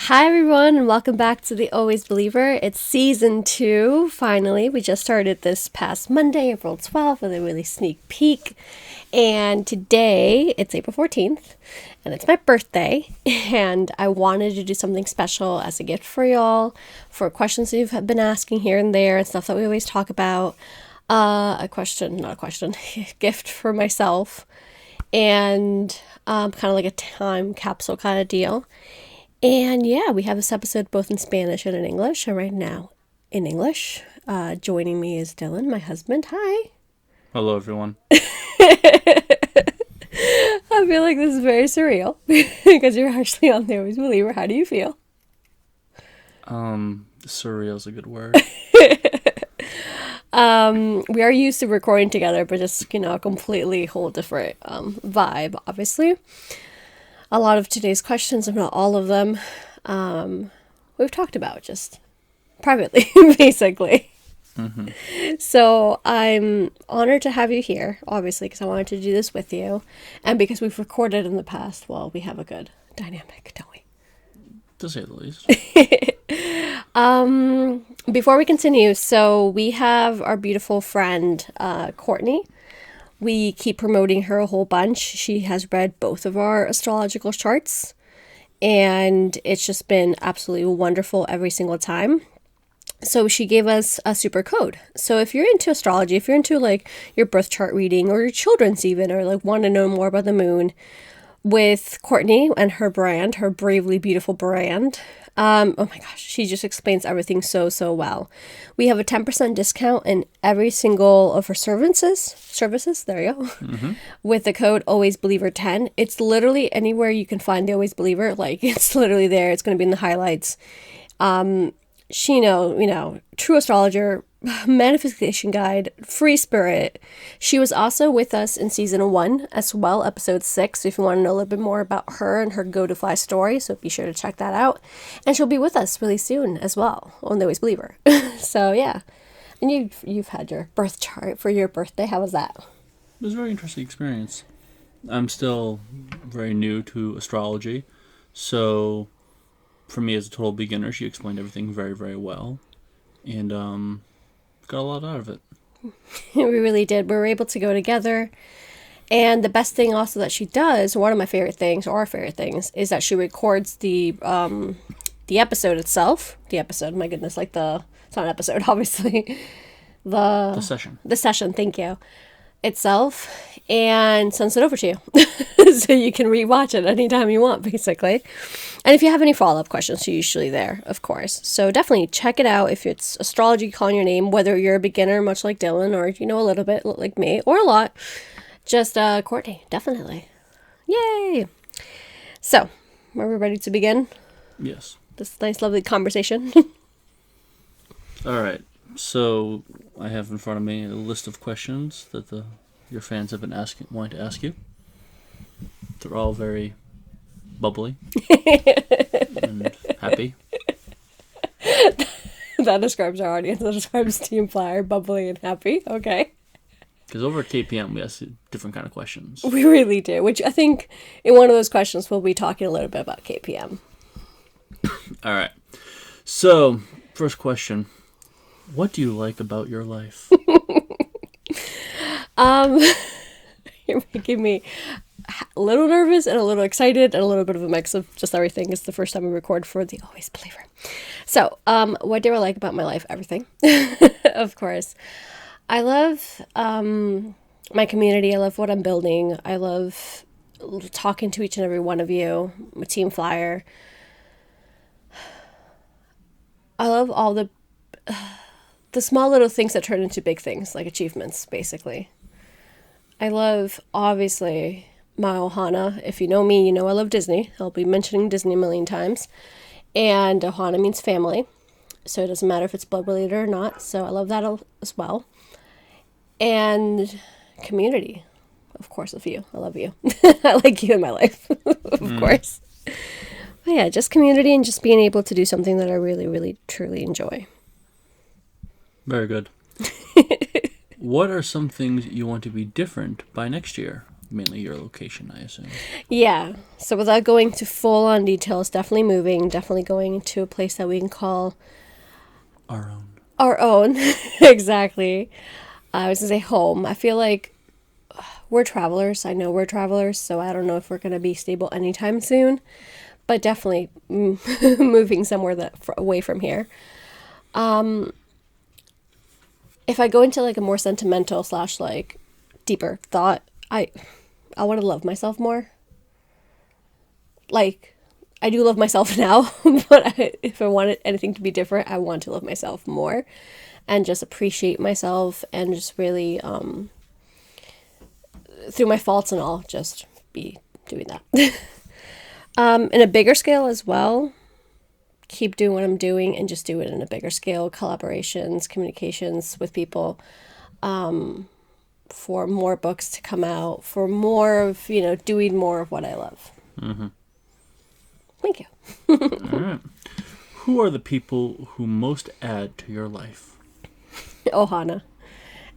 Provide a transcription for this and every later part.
Hi everyone, and welcome back to The Always Believer. It's season 2, finally. We just started this past Monday, April 12th, with a really sneak peek. And today, it's April 14th, and it's my birthday. And I wanted to do something special as a gift for y'all, for questions that you've been asking here and there, and stuff that we always talk about. Gift for myself. And kind of like a time capsule kind of deal. And yeah, we have this episode both in Spanish and in English. And right now, in English, joining me is Dylan, my husband. Hi. Hello, everyone. I feel like this is very surreal because you're actually on The Always Believer. How do you feel? Surreal is a good word. We are used to recording together, but just, a completely whole different vibe, obviously. A lot of today's questions, if not all of them, we've talked about just privately, basically. Mm-hmm. So I'm honored to have you here, obviously, because I wanted to do this with you. And because we've recorded in the past, well, we have a good dynamic, don't we? To say the least. Before we continue, so we have our beautiful friend, Courtney. We keep promoting her a whole bunch. She has read both of our astrological charts, and it's just been absolutely wonderful every single time. So she gave us a super code. So if you're into astrology, if you're into like your birth chart reading or your children's even, or like want to know more about the moon, with Courtney and her brand, her Bravely Beautiful brand. Oh my gosh, she just explains everything so well. We have a 10% discount in every single of her services, there you go, with the code AlwaysBeliever10. It's literally anywhere you can find the Always Believer, like it's literally there. It's going to be in the highlights. She true astrologer, manifestation guide, free spirit. She was also with us in season 1 as well, episode 6. So if you want to know a little bit more about her and her go to fly story, so be sure to check that out. And she'll be with us really soon as well on The Always Believer. So yeah, and you've had your birth chart for your birthday. How was that? It was a very interesting experience. I'm still very new to astrology, so for me as a total beginner, she explained everything very well, and got a lot out of it. We really did. We were able to go together. And the best thing also that she does, one of my favorite things, or our favorite things, is that she records the episode itself. The episode, my goodness, it's not an episode, obviously. The session. The session, thank you. Itself, and sends it over to you. So you can rewatch it anytime you want, basically. And if you have any follow-up questions, she's usually there, of course. So definitely check it out if it's astrology calling your name, whether you're a beginner, much like Dylan, or you know a little bit like me, or a lot. Just Courtney, definitely. Yay! So, are we ready to begin? Yes. This nice, lovely conversation. All right. So I have in front of me a list of questions that your fans have been wanting to ask you. They're all very bubbly and happy. That describes our audience. That describes Team Flyer, bubbly and happy. Okay. Because over at KPM, we ask different kind of questions. We really do, which I think in one of those questions we'll be talking a little bit about KPM. All right. So, first question. What do you like about your life? You're making me a little nervous and a little excited and a little bit of a mix of just everything. It's the first time we record for The Always Believer. So, what do I like about my life? Everything. Of course. I love my community. I love what I'm building. I love talking to each and every one of you. I'm a team flyer. I love all the small little things that turn into big things, like achievements, basically. I love, obviously, my Ohana. If you know me, you know I love Disney. I'll be mentioning Disney a million times. And Ohana means family. So it doesn't matter if it's blood related or not. So I love that as well. And community. Of course, of you. I love you. I like you in my life, of course. But yeah, just community and just being able to do something that I really, really, truly enjoy. Very good. What are some things you want to be different by next year? mainly your location, I assume. Yeah. So without going to full on details, definitely moving, definitely going to a place that we can call Our own. our own. Exactly. I was going to say home. I feel like we're travelers. I know we're travelers, so I don't know if we're going to be stable anytime soon, but definitely moving somewhere away from here. If I go into like a more sentimental slash like deeper thought, I want to love myself more. Like, I do love myself now, but if I wanted anything to be different, I want to love myself more and just appreciate myself and just really, through my faults and all, just be doing that. In a bigger scale as well, keep doing what I'm doing and just do it in a bigger scale, collaborations, communications with people, for more books to come out, for more of, doing more of what I love. Mm-hmm. Thank you. All right. Who are the people who most add to your life? Ohana.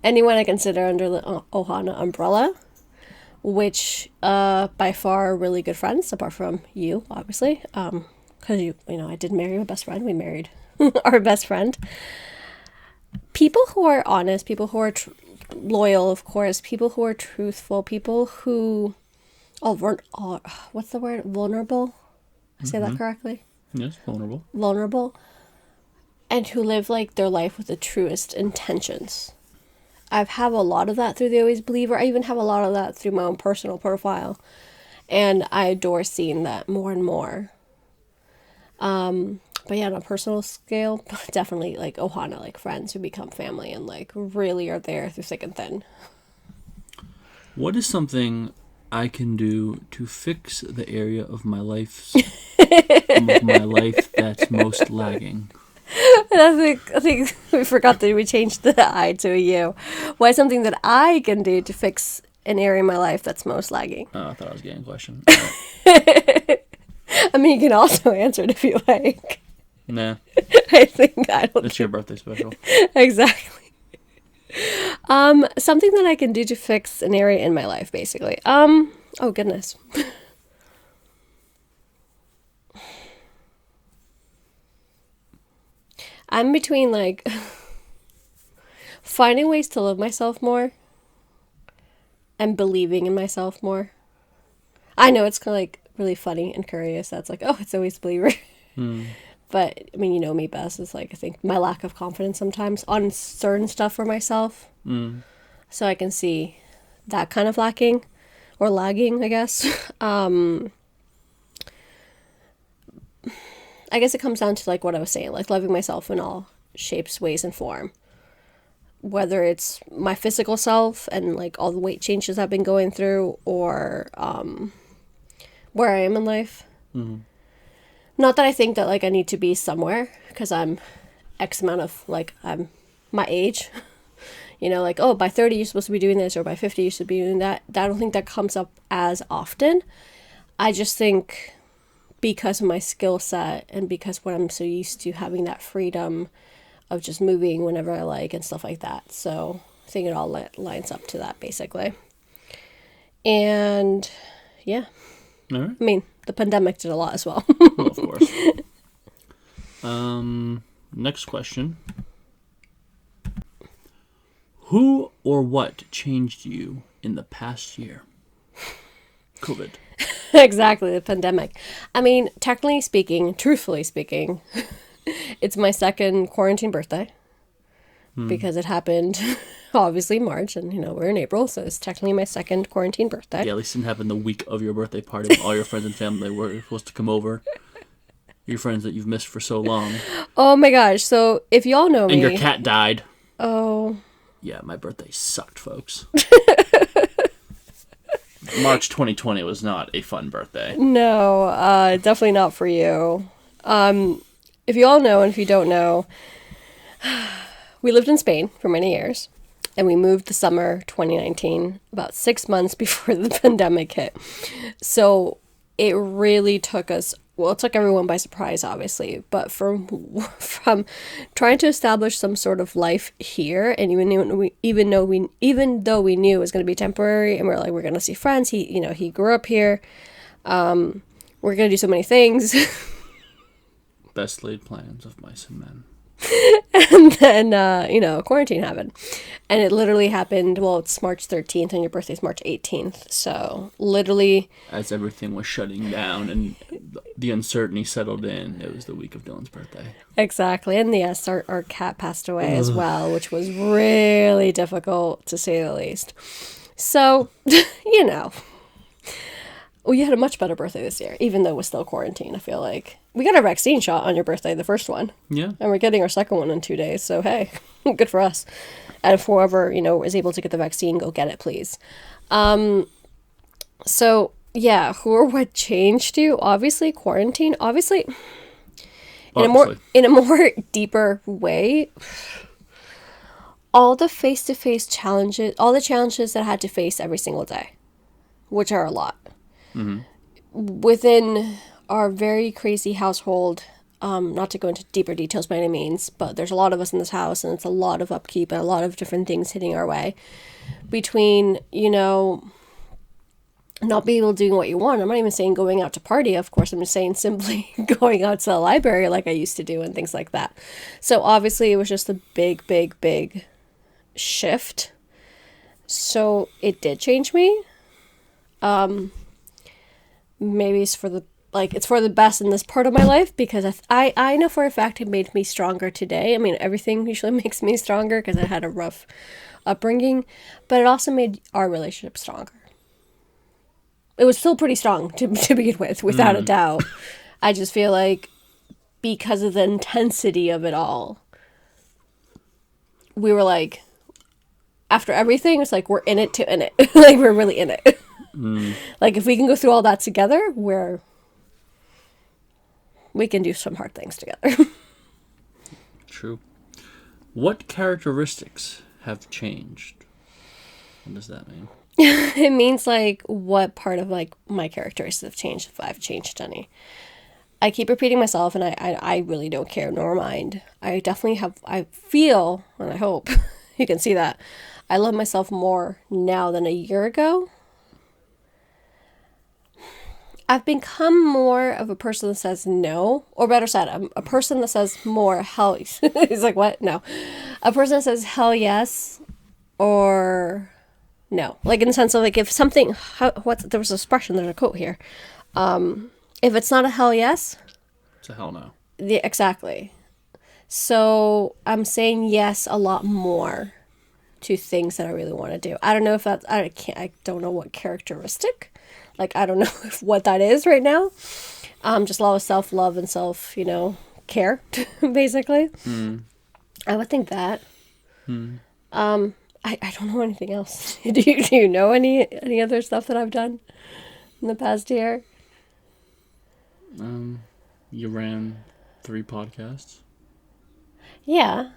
Anyone I consider under the Ohana umbrella, which by far are really good friends, apart from you, obviously. Because I did marry my best friend. We married our best friend. People who are honest, people who are loyal, of course, people who are truthful, people who, what's the word? Vulnerable? I say that correctly? Yes, vulnerable. Vulnerable. And who live like their life with the truest intentions. I've had a lot of that through the Always Believer. I even have a lot of that through my own personal profile. And I adore seeing that more and more. But yeah, on a personal scale, definitely like Ohana, like friends who become family and like really are there through thick and thin. What is something I can do to fix the area of my life that's most lagging? And I think we forgot that we changed the I to a you. What is something that I can do to fix an area in my life that's most lagging? Oh, I thought I was getting a question. I mean, you can also answer it if you like. Nah. I don't. It's your birthday special. Exactly. Something that I can do to fix an area in my life, basically. Oh goodness. I'm between like finding ways to love myself more and believing in myself more. I know it's kind of like really funny and curious. That's like, oh, it's Always Believer. But I mean, you know me best. It's like I think my lack of confidence sometimes on certain stuff for myself. So I can see that kind of lacking or lagging, I guess. I guess it comes down to like what I was saying, like loving myself in all shapes, ways, and form. Whether it's my physical self and like all the weight changes I've been going through, or where I am in life. Not that I think that like I need to be somewhere because I'm X amount of like I'm my age. Like, oh, by 30 you're supposed to be doing this, or by 50 you should be doing that. I don't think that comes up as often. I just think because of my skill set and because what I'm so used to having that freedom of just moving whenever I like and stuff like that. So I think it all lines up to that basically. And yeah. All right. I mean, the pandemic did a lot as well. Well, of course. Next question. Who or what changed you in the past year? COVID. Exactly, the pandemic. I mean, technically speaking, truthfully speaking, it's my second quarantine birthday. Because it happened, obviously, March, and, we're in April, so it's technically my second quarantine birthday. Yeah, at least it didn't happen the week of your birthday party when all your friends and family were supposed to come over. Your friends that you've missed for so long. Oh my gosh, so if y'all know me... And your cat died. Oh. Yeah, my birthday sucked, folks. March 2020 was not a fun birthday. No, definitely not for you. If you all know, and if you don't know, we lived in Spain for many years, and we moved the summer 2019, about 6 months before the pandemic hit. So it really took us well, it took everyone by surprise, obviously, but from trying to establish some sort of life here, and even though we knew it was going to be temporary, and we're going to see friends. He grew up here. We're going to do so many things. Best laid plans of mice and men. And then, quarantine happened. And it literally happened, well, it's March 13th and your birthday's March 18th. So literally... As everything was shutting down and the uncertainty settled in, it was the week of Dylan's birthday. Exactly. And yes, our cat passed away as well, which was really difficult, to say the least. So, Well, you had a much better birthday this year, even though it was still quarantine, I feel like. We got our vaccine shot on your birthday, the first one. Yeah. And we're getting our second one in 2 days, so hey, good for us. And if whoever, is able to get the vaccine, go get it, please. So, yeah, who or what changed you? Obviously, quarantine. Obviously, in a more deeper way, all the face-to-face challenges, all the challenges that I had to face every single day, which are a lot. Mm-hmm. Within our very crazy household, not to go into deeper details by any means, but there's a lot of us in this house, and it's a lot of upkeep and a lot of different things hitting our way. Between, not being able to do what you want. I'm not even saying going out to party, of course. I'm just saying simply going out to the library like I used to do and things like that. So obviously it was just a big, big, big shift. So it did change me. Maybe it's for the best in this part of my life, because I know for a fact it made me stronger today. I mean, everything usually makes me stronger because I had a rough upbringing, but it also made our relationship stronger. It was still pretty strong to begin with, without a doubt. I just feel like because of the intensity of it all, we were like, after everything, it's like we're in it to in it. Like, we're really in it. Like, if we can go through all that together, we can do some hard things together. True. What characteristics have changed? What does that mean? It means, like, what part of, like, my characteristics have changed, if I've changed any. I keep repeating myself, and I really don't care nor mind. I feel, and I hope you can see that, I love myself more now than a year ago. I've become more of a person that says no, or better said, I'm a person that says more hell. He's like, what? No. A person that says hell yes, or no. Like, in the sense of, like, if something, there was an expression, there's a quote here. If it's not a hell yes, it's a hell no. Yeah, exactly. So I'm saying yes a lot more to things that I really want to do. I don't know if that's, I don't know what characteristic. Like, I don't know what that is right now. Just a lot of self-love and care, basically. I would think that. I don't know anything else. Do you know any other stuff that I've done in the past year? You ran 3 podcasts. Yeah.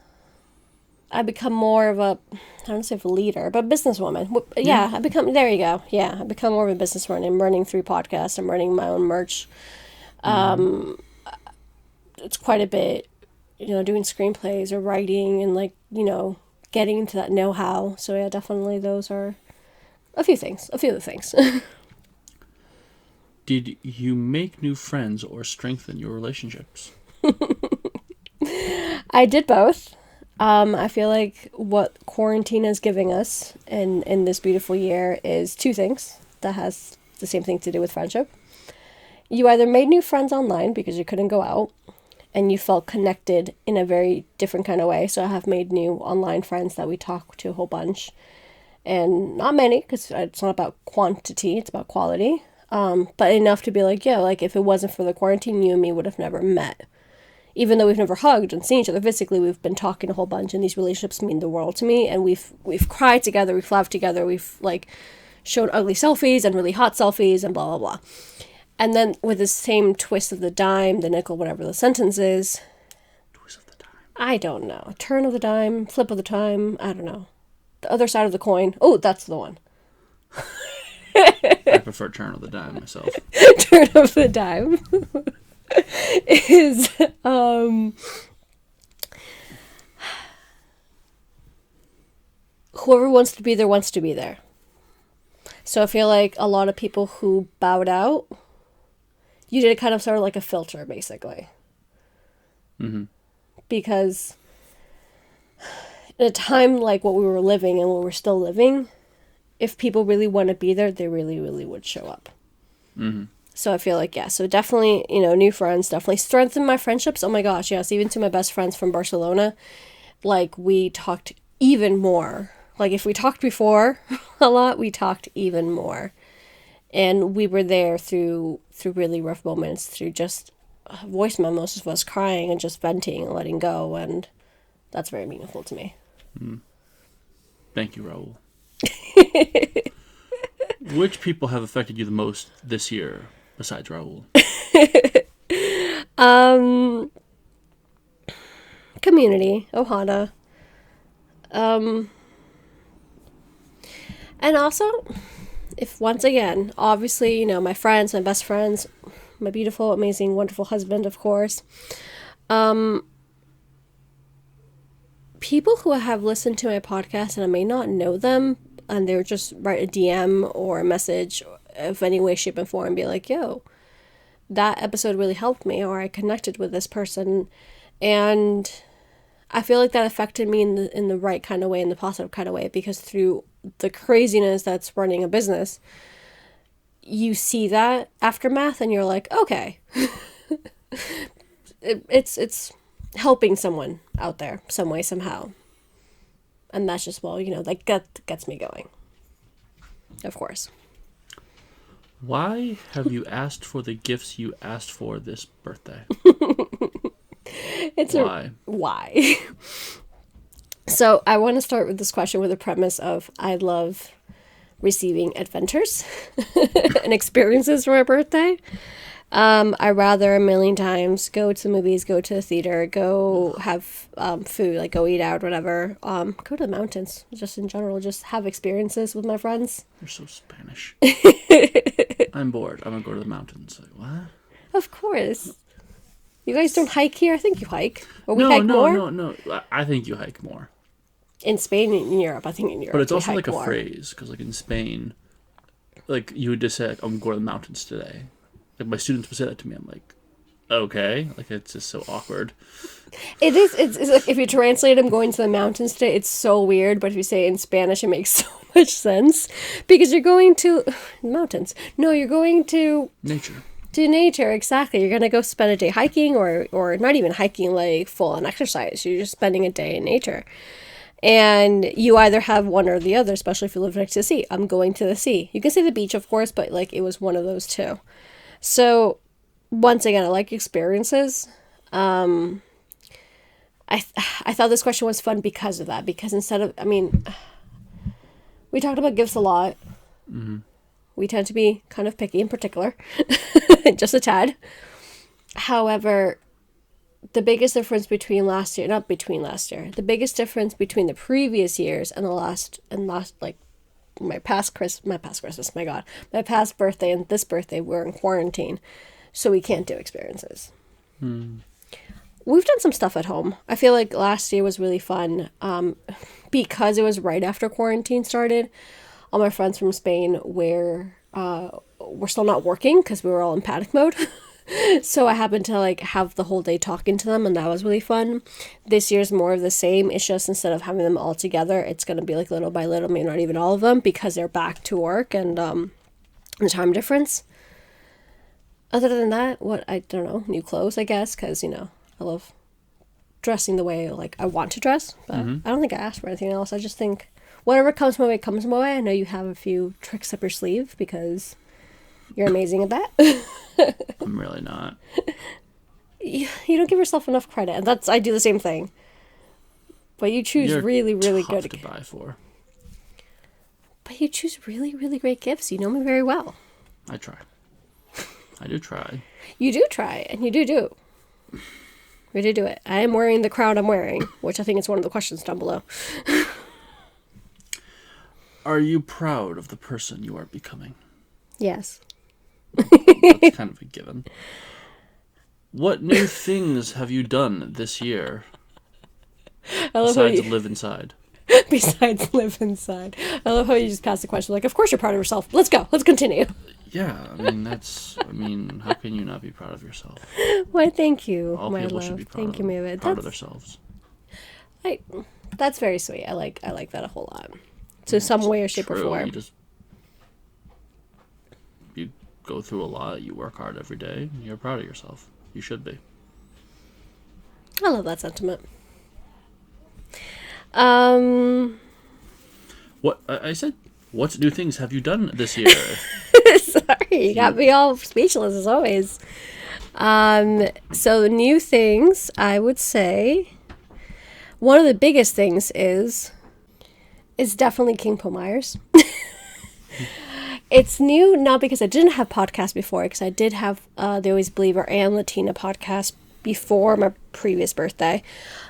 I become more of a, I don't want to say a leader, but businesswoman. Yeah, there you go. Yeah, I become more of a businesswoman. I'm running 3 podcasts. I'm running my own merch. It's quite a bit, doing screenplays or writing and, like, getting into that know-how. So yeah, definitely those are a few of the things. Did you make new friends or strengthen your relationships? I did both. I feel like what quarantine is giving us in this beautiful year is 2 things that has the same thing to do with friendship. You either made new friends online because you couldn't go out and you felt connected in a very different kind of way. So I have made new online friends that we talk to a whole bunch, and not many, because it's not about quantity, it's about quality. But enough to be like, yeah, like, if it wasn't for the quarantine, you and me would have never met. Even though we've never hugged and seen each other physically, we've been talking a whole bunch, and these relationships mean the world to me. And we've cried together, we've laughed together, we've, like, shown ugly selfies and really hot selfies and blah, blah, blah. And then with the same twist of the dime, the nickel, whatever the sentence is. Twist of the dime. I don't know. Turn of the dime, flip of the dime, I don't know. The other side of the coin. Oh, that's the one. I prefer turn of the dime myself. Turn of the dime. is whoever wants to be there wants to be there. So I feel like a lot of people who bowed out, you did kind of sort of like a filter, basically. Mm-hmm. Because in a time like what we were living and what we're still living, if people really want to be there, they really, really would show up. Mm-hmm. So I feel like, yeah, so definitely, new friends, definitely strengthen my friendships. Oh my gosh, yes, even to my best friends from Barcelona, like, we talked even more. Like, if we talked before a lot, we talked even more. And we were there through really rough moments, through just voice memos of us crying and just venting and letting go, and that's very meaningful to me. Thank you, Raul. Which people have affected you the most this year, besides Raul? Community, Ohana. And also, if once again, obviously, my friends, my best friends, my beautiful, amazing, wonderful husband, of course. People who have listened to my podcast and I may not know them, and they're just write a DM or a message of any way, shape, and form and be like, yo, that episode really helped me, or I connected with this person. And I feel like that affected me in the right kind of way, in the positive kind of way, because through the craziness that's running a business, you see that aftermath and you're like, okay, it's helping someone out there some way, somehow. And that's just, well, that gets me going. Of course. Why have you asked for the gifts you asked for this birthday? Why? So I want to start with this question with a premise of I love receiving adventures and experiences for my birthday. I rather a million times go to the movies, go to the theater, go have food, like go eat out, whatever. Go to the mountains, just in general, just have experiences with my friends. You're so Spanish. I'm bored. I'm gonna go to the mountains. Like, what? Of course. You guys don't hike here? I think you hike. Or we hike more? No. I think you hike more. In Spain and in Europe. I think in Europe. But it's also like a more. phrase, because like in Spain, like you would just say, like, I'm going to the mountains today. Like my students would say that to me. I'm like, okay. Like it's just so awkward. It is. It's like if you translate I'm going to the mountains today, it's so weird. But if you say it in Spanish, it makes so much sense. Because you're going to mountains. No, you're going to nature. To nature, exactly. You're going to go spend a day hiking or not even hiking, like full on exercise. You're just spending a day in nature. And you either have one or the other, especially if you live next to the sea. I'm going to the sea. You can say the beach, of course, but like it was one of those two. So once again, I like experiences. I thought this question was fun because of that. Because instead of, we talked about gifts a lot. Mm-hmm. We tend to be kind of picky in particular, just a tad. However, the biggest difference between the biggest difference between the previous years and like my past Christmas, my past birthday and this birthday, we're in quarantine, so we can't do experiences. We've done some stuff at home. I feel like last year was really fun, because it was right after quarantine started. All my friends from Spain were still not working because we were all in panic mode. So I happened to like have the whole day talking to them, and that was really fun. This year's more of the same. It's just instead of having them all together, it's going to be like little by little, maybe not even all of them, because they're back to work and the time difference. Other than that, I don't know, new clothes, I guess, because, I love dressing the way like I want to dress. But I don't think I asked for anything else. I just think whatever comes my way, comes my way. I know you have a few tricks up your sleeve because you're amazing at that. I'm really not. You don't give yourself enough credit, and I do the same thing. But you choose really, really tough good to buy for. But you choose really, really great gifts. You know me very well. I try. I do try. You do try, and you do. We do it. I am wearing the crown I'm wearing, which I think is one of the questions down below. Are you proud of the person you are becoming? Yes. That's kind of a given. What new things have you done this year I love how besides you, live inside? besides live inside. I love how you just pass the question like, of course you're proud of yourself. Let's go. Let's continue. Yeah, how can you not be proud of yourself? Why, thank you, All my people should love. be proud Thank you, Mavid. proud of themselves. I, that's very sweet. I like that a whole lot. To some way or shape or True. form. You go through a lot. You work hard every day. You're proud of yourself. You should be. I love that sentiment. Um, What I said? What new things have you done this year? sorry, you got me all speechless as always. So new things, I would say, one of the biggest things is definitely King Pomeyers. It's new not because I didn't have podcasts before, because I did have the Always Believer and Latina podcast before my previous birthday.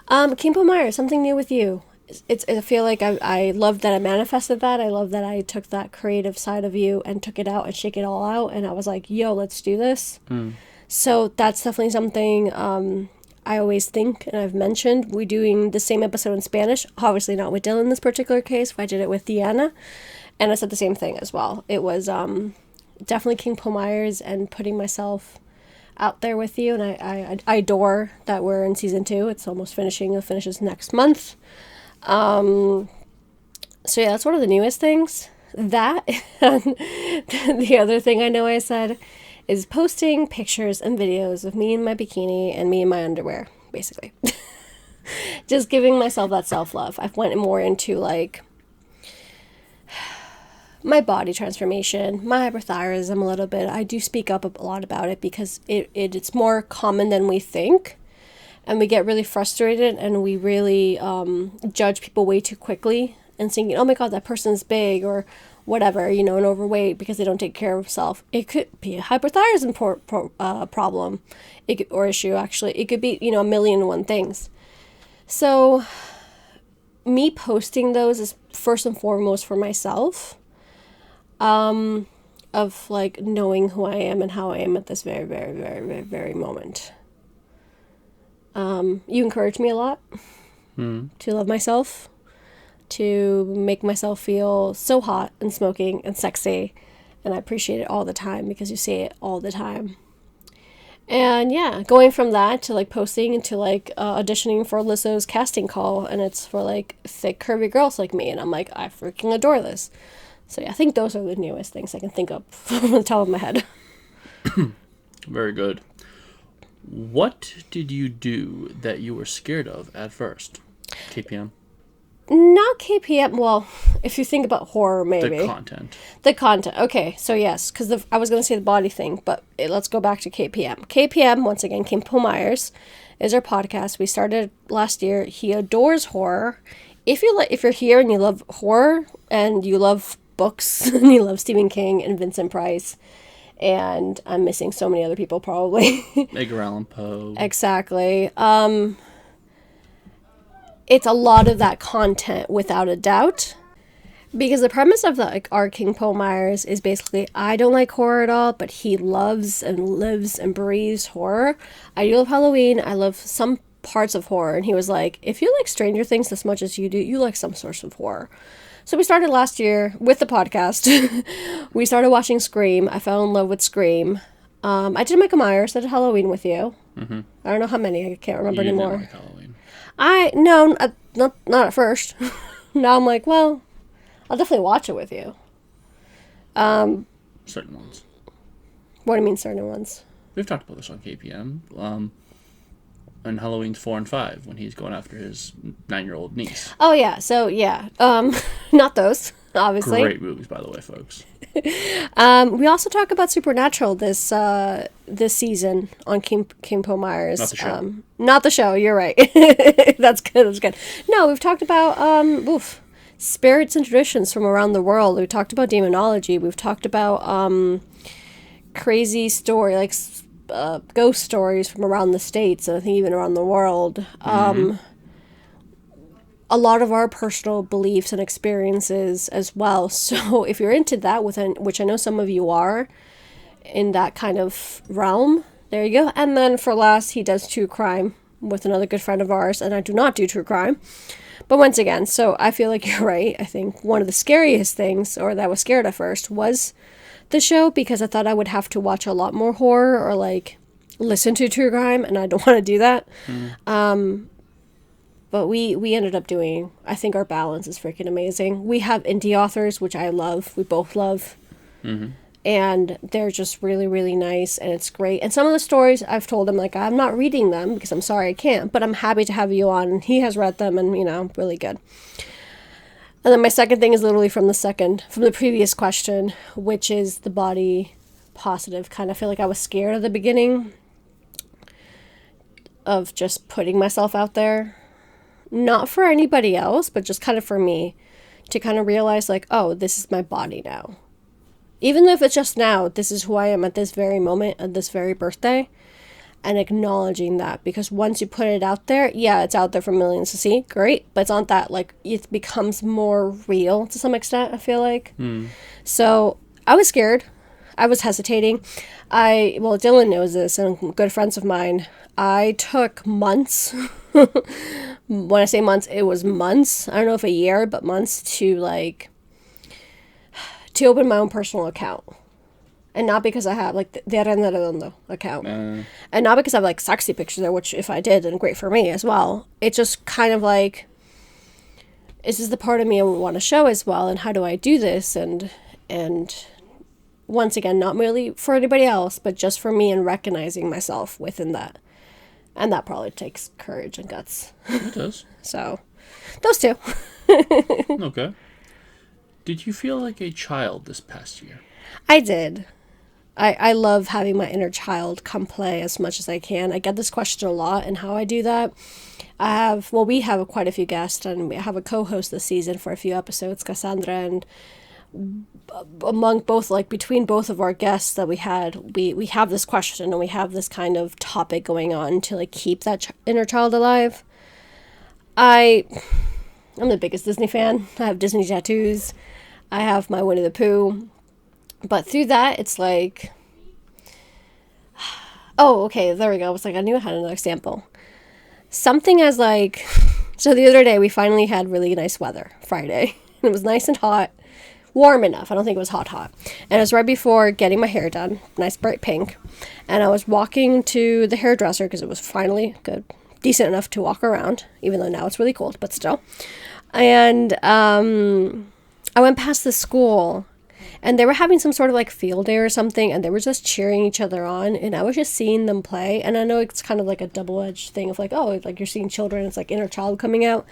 King Pomeyers, something new with you. I feel like I love that I manifested that. I love that I took that creative side of you and took it out and shake it all out. And I was like, yo, let's do this. So that's definitely something I always think, and I've mentioned, we're doing the same episode in Spanish. Obviously not with Dylan in this particular case. I did it with Deanna. And I said the same thing as well. It was definitely King Pomeyers and putting myself out there with you. And I adore that we're in season 2. It's almost finishing. It finishes next month. So yeah, that's one of the newest things. That, and the other thing I know I said is posting pictures and videos of me in my bikini and me in my underwear, basically. Just giving myself that self-love. I've went more into like my body transformation, my hyperthyroidism a little bit. I do speak up a lot about it because it's more common than we think. And we get really frustrated and we really judge people way too quickly and thinking, oh my God, that person's big or whatever, and overweight because they don't take care of themselves. It could be a hyperthyroidism problem or issue, actually. It could be, a million and one things. So me posting those is first and foremost for myself, of like knowing who I am and how I am at this very, very, very, very, very moment. You encourage me a lot to love myself, to make myself feel so hot and smoking and sexy, and I appreciate it all the time because you say it all the time. And yeah, going from that to like posting into like auditioning for Lisso's casting call, and it's for like thick curvy girls like me, and I'm like, I freaking adore this. So yeah, I think those are the newest things I can think of from the top of my head. Very good. What did you do that you were scared of at first? KPM? Not KPM. Well, if you think about horror, maybe. The content. The content. Okay, so yes, because I was going to say the body thing, but let's go back to KPM. KPM, once again, King Pomeyers, is our podcast. We started last year. He adores horror. If you're here and you love horror and you love books and you love Stephen King and Vincent Price, and I'm missing so many other people probably. Edgar Allan Poe. Exactly. It's a lot of that content without a doubt. Because the premise of our King Pomeyers is basically, I don't like horror at all, but he loves and lives and breathes horror. I do love Halloween. I love some parts of horror. And he was like, if you like Stranger Things as much as you do, you like some sorts of horror. So we started last year with the podcast. We started watching Scream. I fell in love with Scream. I did Michael Myers. I did Halloween with you. Mm-hmm. I don't know how many. I can't remember anymore. Didn't like Halloween. No, not at first. Now I'm like, well, I'll definitely watch it with you. Certain ones. What do you mean certain ones? We've talked about this on KPM. On Halloween 4 and 5 when he's going after his 9-year-old niece. Oh yeah, so yeah, not those, obviously. Great movies, by the way, folks. We also talk about Supernatural this season on King Pomeyers. Not the show. Not the show. You're right. That's good. That's good. No, we've talked about spirits and traditions from around the world. We've talked about demonology. We've talked about crazy story like. Ghost stories from around the States and I think even around the world. A lot of our personal beliefs and experiences as well. So if you're into that, which I know some of you are, in that kind of realm, There you go. And then for last, he does true crime with another good friend of ours, and I do not do true crime. But once again, so I feel like you're right. I think one of the scariest things, or that I was scared at first, was the show, because I thought I would have to watch a lot more horror or like listen to true crime, and I don't want to do that. But we ended up doing, I think our balance is freaking amazing. We have indie authors, which I love. We both love. And they're just really, really nice, and it's great. And some of the stories I've told him, like, I'm not reading them because I'm sorry I can't, but I'm happy to have you on. And he has read them, and, you know, really good. And then my second thing is literally from the previous question, which is the body positive kind of feel like I was scared at the beginning of just putting myself out there. Not for anybody else, but just kind of for me to kind of realize, like, oh, this is my body now. Even if it's just now, this is who I am at this very moment, at this very birthday, and acknowledging that. Because once you put it out there, yeah, it's out there for millions to see, great, but it's not that, like, it becomes more real to some extent, I feel like. So I was scared. I was hesitating. Well, Dylan knows this, and good friends of mine, I took months. When I say months, it was months. I don't know if a year, but months to open my own personal account. And not because I have, like, the Ariadna account. And not because I have, like, sexy pictures there, which if I did, then great for me as well. It's just kind of like, is this the part of me I want to show as well? And how do I do this? And once again, not merely for anybody else, but just for me and recognizing myself within that. And that probably takes courage and guts. It does. So, those two. Okay. Did you feel like a child this past year? I did. I love having my inner child come play as much as I can. I get this question a lot, and how I do that. We have quite a few guests, and we have a co-host this season for a few episodes, Cassandra, and between both of our guests that we had, we have this question, and we have this kind of topic going on to, like, keep that inner child alive. I'm the biggest Disney fan. I have Disney tattoos. I have my Winnie the Pooh. But through that, it's like... Oh, okay, there we go. It's like I knew I had another example. Something as like... So the other day, we finally had really nice weather, Friday. It was nice and hot. Warm enough. I don't think it was hot. And it was right before getting my hair done. Nice bright pink. And I was walking to the hairdresser because it was finally good. Decent enough to walk around, even though now it's really cold, but still. And I went past the school, and they were having some sort of like field day or something, and they were just cheering each other on, and I was just seeing them play. And I know it's kind of like a double-edged thing of like, oh, like you're seeing children, it's like inner child coming out.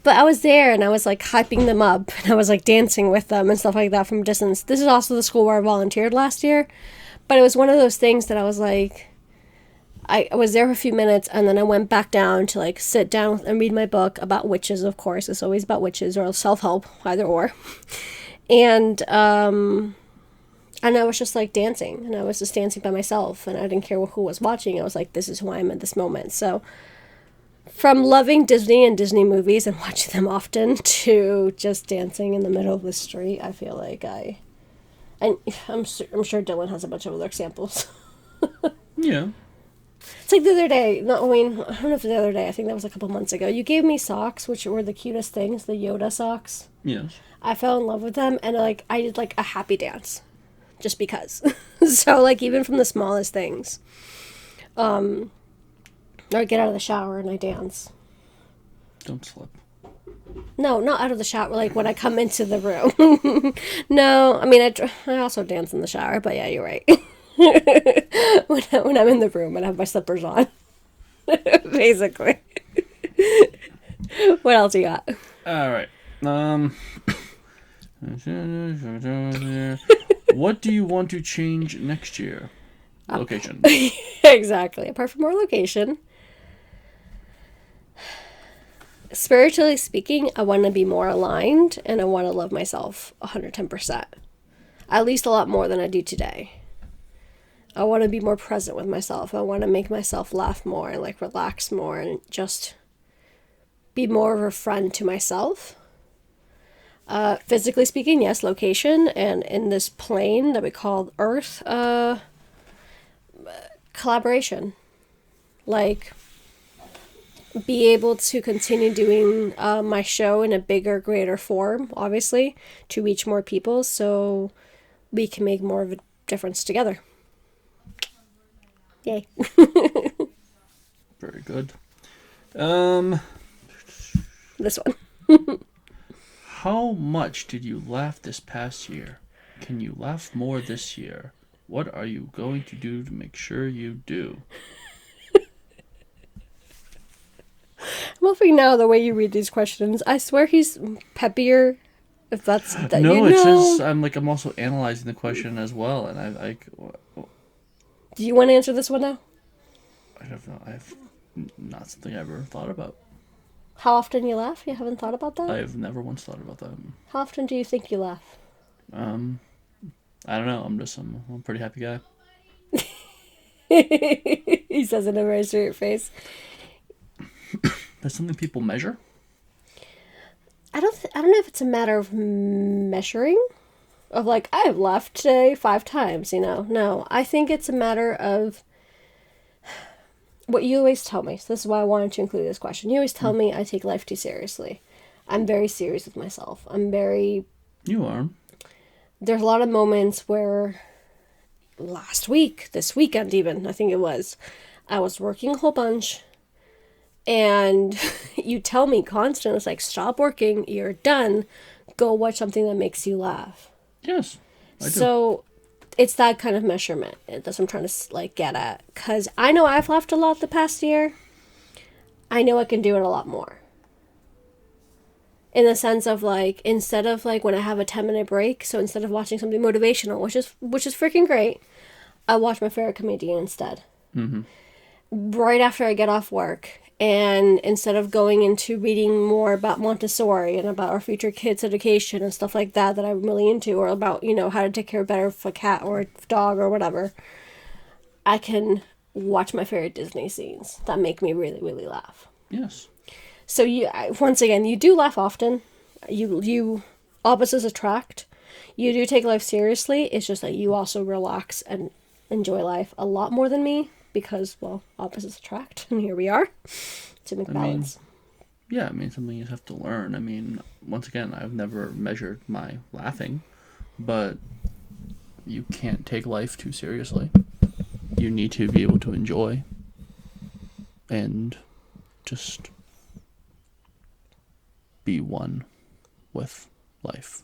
But I was there, and I was like hyping them up, and I was like dancing with them and stuff like that from a distance. This is also the school where I volunteered last year, but it was one of those things that I was like, I was there for a few minutes, and then I went back down to like sit down and read my book about witches, of course. It's always about witches or self-help, either or. And I was just like dancing, and I was just dancing by myself, and I didn't care who was watching. I was like, this is who I am at this moment. So from loving Disney and Disney movies and watching them often to just dancing in the middle of the street, I feel like I'm sure Dylan has a bunch of other examples. Yeah. It's like the other day, I don't know if it was the other day, I think that was a couple months ago. You gave me socks, which were the cutest things, the Yoda socks. Yes. I fell in love with them, and I did like a happy dance, just because. So like even from the smallest things, or I get out of the shower and I dance. Don't slip. No, not out of the shower. Like when I come into the room. No, I mean I also dance in the shower, but yeah, you're right. when I'm in the room and I have my slippers on, basically. What else you got? All right. What do you want to change next year? Location. Exactly. Apart from more location. Spiritually speaking, I want to be more aligned, and I want to love myself 110%. At least a lot more than I do today. I want to be more present with myself. I want to make myself laugh more and like relax more and just be more of a friend to myself. Physically speaking, yes, location, and in this plane that we call Earth, collaboration. Like, be able to continue doing my show in a bigger, greater form, obviously, to reach more people so we can make more of a difference together. Yay. Very good. Um, This one. how much did you laugh this past year? Can you laugh more this year? What are you going to do to make sure you do? I'm loving now the way you read these questions. I swear he's peppier. If that's that, No, you it's know. just I'm also analyzing the question as well, and Do you want to answer this one now? I have not, I have not something I ever thought about. How often you laugh? You haven't thought about that? I've never once thought about that. How often do you think you laugh? I don't know. I'm a pretty happy guy. He says it in a very straight face. That's something people measure. I don't know if it's a matter of measuring, of like I've laughed today 5 times. No, I think it's a matter of what you always tell me. So this is why I wanted to include this question. You always tell me I take life too seriously. I'm very serious with myself. You are. There's a lot of moments where last week, this weekend even, I think it was, I was working a whole bunch and you tell me constantly, it's like, stop working, you're done, go watch something that makes you laugh. Yes, I do. So it's that kind of measurement. That's what I'm trying to like get at. Because I know I've laughed a lot the past year. I know I can do it a lot more. In the sense of like, instead of like when I have a 10-minute break, so instead of watching something motivational, which is freaking great, I watch my favorite comedian instead. Mm-hmm. Right after I get off work. And instead of going into reading more about Montessori and about our future kids' education and stuff like that I'm really into, or about, how to take care of better of a cat or a dog or whatever, I can watch my favorite Disney scenes that make me really, really laugh. Yes. So once again, you do laugh often. You opposites attract. You do take life seriously. It's just that you also relax and enjoy life a lot more than me. Because, well, opposites attract, and here we are to make balance. Something you have to learn. Once again, I've never measured my laughing, but you can't take life too seriously. You need to be able to enjoy and just be one with life.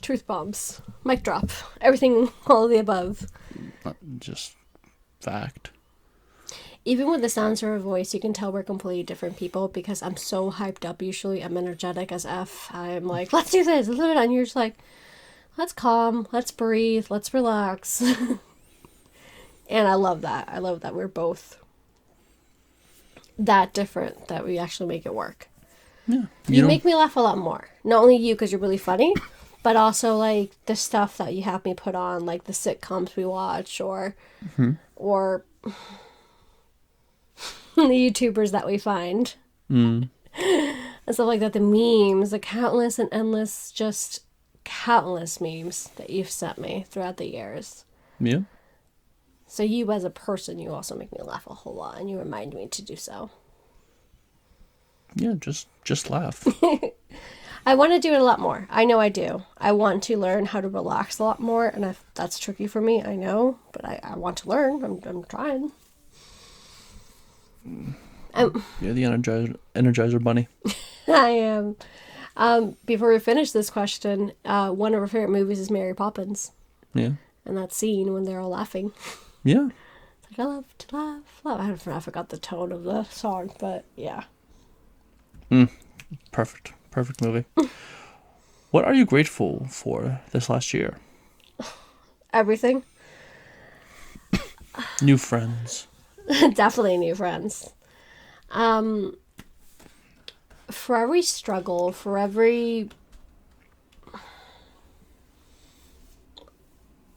Truth bombs. Mic drop. Everything, all of the above. Just fact. Even with the sounds of our voice, you can tell we're completely different people because I'm so hyped up usually. I'm energetic as F. I'm like, let's do this. And you're just like, let's calm. Let's breathe. Let's relax. And I love that. I love that we're both that different that we actually make it work. Yeah. You make me laugh a lot more. Not only you because you're really funny, but also like the stuff that you have me put on, like the sitcoms we watch, or the YouTubers that we find, and stuff like that. The memes, the countless and endless, just countless memes that you've sent me throughout the years. Yeah. So you as a person, you also make me laugh a whole lot, and you remind me to do so. Yeah, just laugh. I want to do it a lot more. I know I do. I want to learn how to relax a lot more, and that's tricky for me, I know, but I want to learn. I'm trying. You're the Energizer Bunny. I am. Before we finish this question, one of our favorite movies is Mary Poppins. Yeah. And that scene when they're all laughing. Yeah. It's like, I love to laugh. I forgot the tone of the song, but yeah. Perfect movie. What are you grateful for this last year? Everything. New friends. Definitely new friends. For every struggle, for every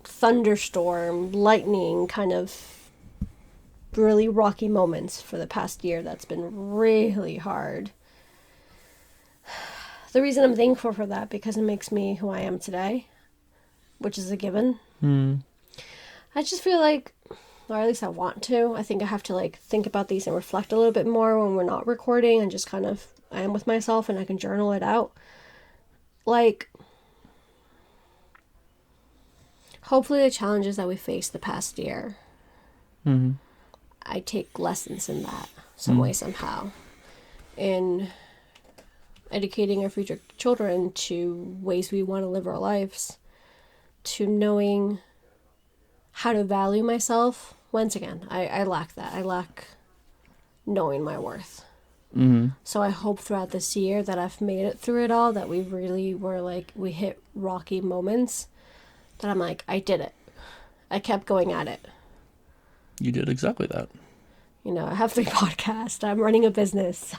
thunderstorm, lightning, kind of really rocky moments for the past year that's been really hard. The reason I'm thankful for that, because it makes me who I am today, which is a given. I just feel like, or at least I want to. I think I have to like think about these and reflect a little bit more when we're not recording and just kind of I am with myself and I can journal it out. Like, hopefully the challenges that we faced the past year, Mm-hmm. I take lessons in that some way, somehow. In educating our future children to ways we want to live our lives, to knowing how to value myself. Once again, I lack that. I lack knowing my worth. Mm-hmm. So I hope throughout this year that I've made it through it all, that we really were like, we hit rocky moments, that I'm like, I did it. I kept going at it. You did exactly that. You know, I have 3 podcasts, I'm running a business,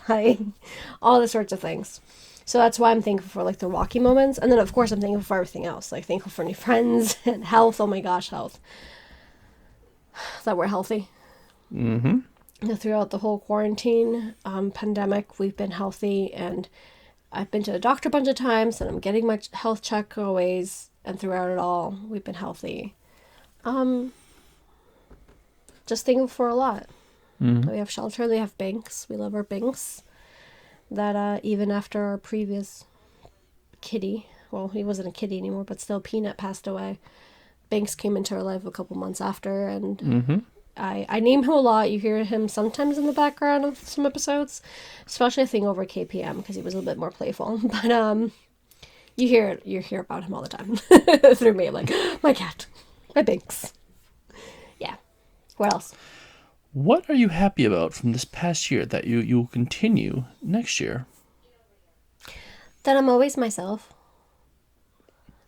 all the sorts of things. So that's why I'm thankful for like the rocky moments. And then of course I'm thankful for everything else. Like thankful for new friends and health. Oh my gosh, health. That we're healthy. Mm-hmm. Throughout the whole quarantine pandemic, we've been healthy, and I've been to the doctor a bunch of times, and I'm getting my health check always, and throughout it all, we've been healthy. Just thankful for a lot. Mm-hmm. We have shelter, we have banks, we love our banks. That even after our previous kitty, well, he wasn't a kitty anymore, but still Peanut passed away, Banks came into our life a couple months after, and Mm-hmm. I name him a lot. You hear him sometimes in the background of some episodes, especially I think over KPM because he was a little bit more playful. But you hear about him all the time through me. I'm like, my cat, my Binks. Yeah. What else? What are you happy about from this past year that you will continue next year? That I'm always myself.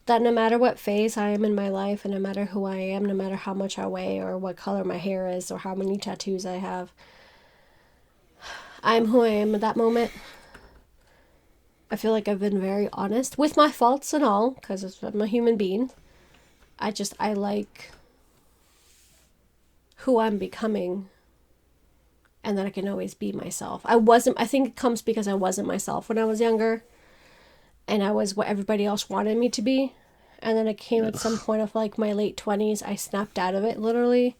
That no matter what phase I am in my life, and no matter who I am, no matter how much I weigh or what color my hair is or how many tattoos I have, I'm who I am at that moment. I feel like I've been very honest with my faults and all, because I'm a human being. I like who I'm becoming, and that I can always be myself. I think it comes because I wasn't myself when I was younger, and I was what everybody else wanted me to be. And then it came at some point of like my late 20s, I snapped out of it literally.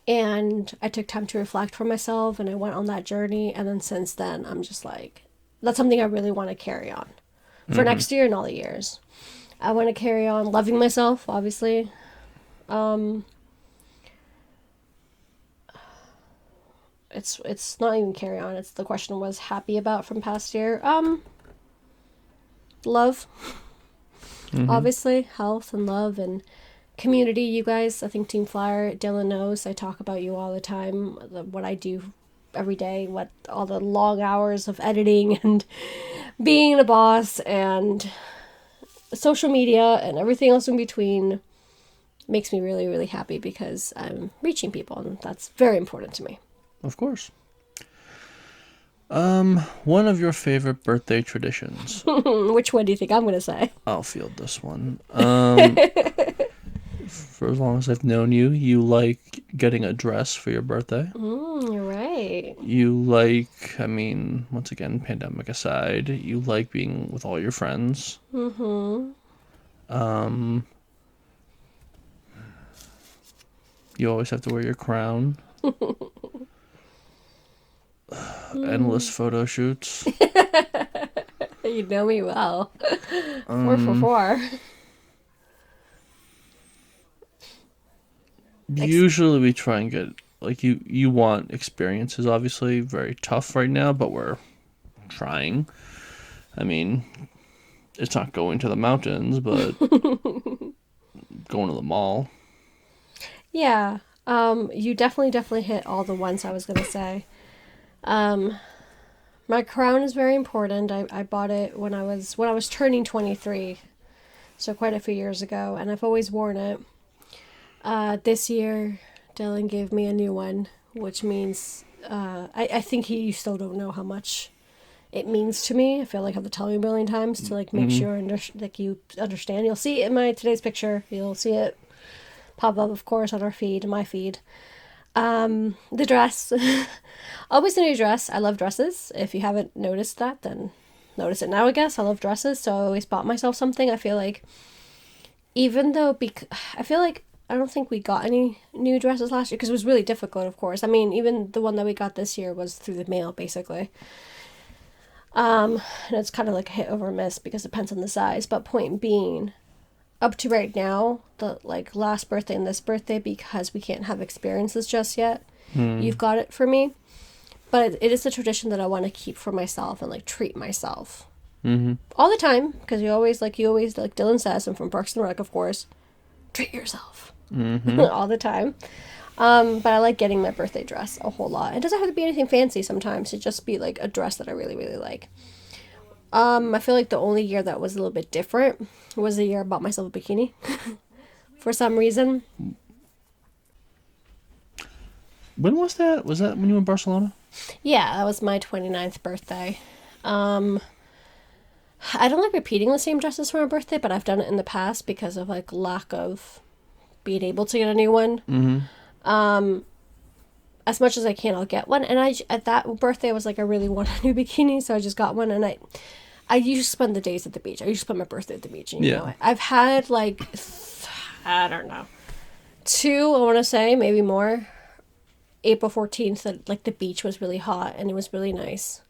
And I took time to reflect for myself, and I went on that journey. And then since then, I'm just like, that's something I really want to carry on for next year and all the years. I want to carry on loving myself, obviously. It's not even carry on. It's the question was happy about from past year. Love. Obviously, health and love and community. You guys, I think Team Flyer, Dylan knows. I talk about you all the time. What I do every day, what all the long hours of editing and being a boss and social media and everything else in between makes me really, really happy because I'm reaching people, and that's very important to me. Of course. One of your favorite birthday traditions. Which one do you think I'm going to say? I'll field this one. For as long as I've known you, you like getting a dress for your birthday. You're right. You like, I mean, once again, pandemic aside, you like being with all your friends. You always have to wear your crown. Endless photo shoots. You know me well. 4 for 4. Usually we try and get, like, you want experiences, obviously, very tough right now, but we're trying. I mean, it's not going to the mountains, but going to the mall. Yeah. You definitely hit all the ones I was going to say. My crown is very important. I bought it when I was turning 23, so quite a few years ago, and I've always worn it. This year, Dylan gave me a new one, which means I think you still don't know how much it means to me. I feel like I have to tell you a million times to like make sure you understand. You'll see it in my today's picture. You'll see it pop up, of course, on our feed, my feed. The dress. Always a new dress. I love dresses. If you haven't noticed that, then notice it now, I guess. I love dresses, so I always bought myself something. I feel like, even though, I feel like I don't think we got any new dresses last year because it was really difficult, of course. I mean, even the one that we got this year was through the mail, basically. And it's kind of like a hit over miss because it depends on the size. But point being, up to right now, the like last birthday and this birthday, because we can't have experiences just yet, you've got it for me. But it is a tradition that I want to keep for myself and like treat myself all the time, because you always like Dylan says, and from Parks and Rec, of course, treat yourself all the time. But I like getting my birthday dress a whole lot. It doesn't have to be anything fancy sometimes. It just be like a dress that I really, really like. I feel like the only year that was a little bit different was the year I bought myself a bikini for some reason. When was that? Was that when you were in Barcelona? Yeah, that was my 29th birthday. I don't like repeating the same dresses for my birthday, but I've done it in the past because of like lack of being able to get a new one. As much as I can, I'll get one. And at that birthday, I was like, I really want a new bikini, so I just got one. And I usually spend the days at the beach. I usually spend my birthday at the beach. And, you know, I've had like, I don't know, 2, I want to say, maybe more. April 14th, that like the beach was really hot and it was really nice.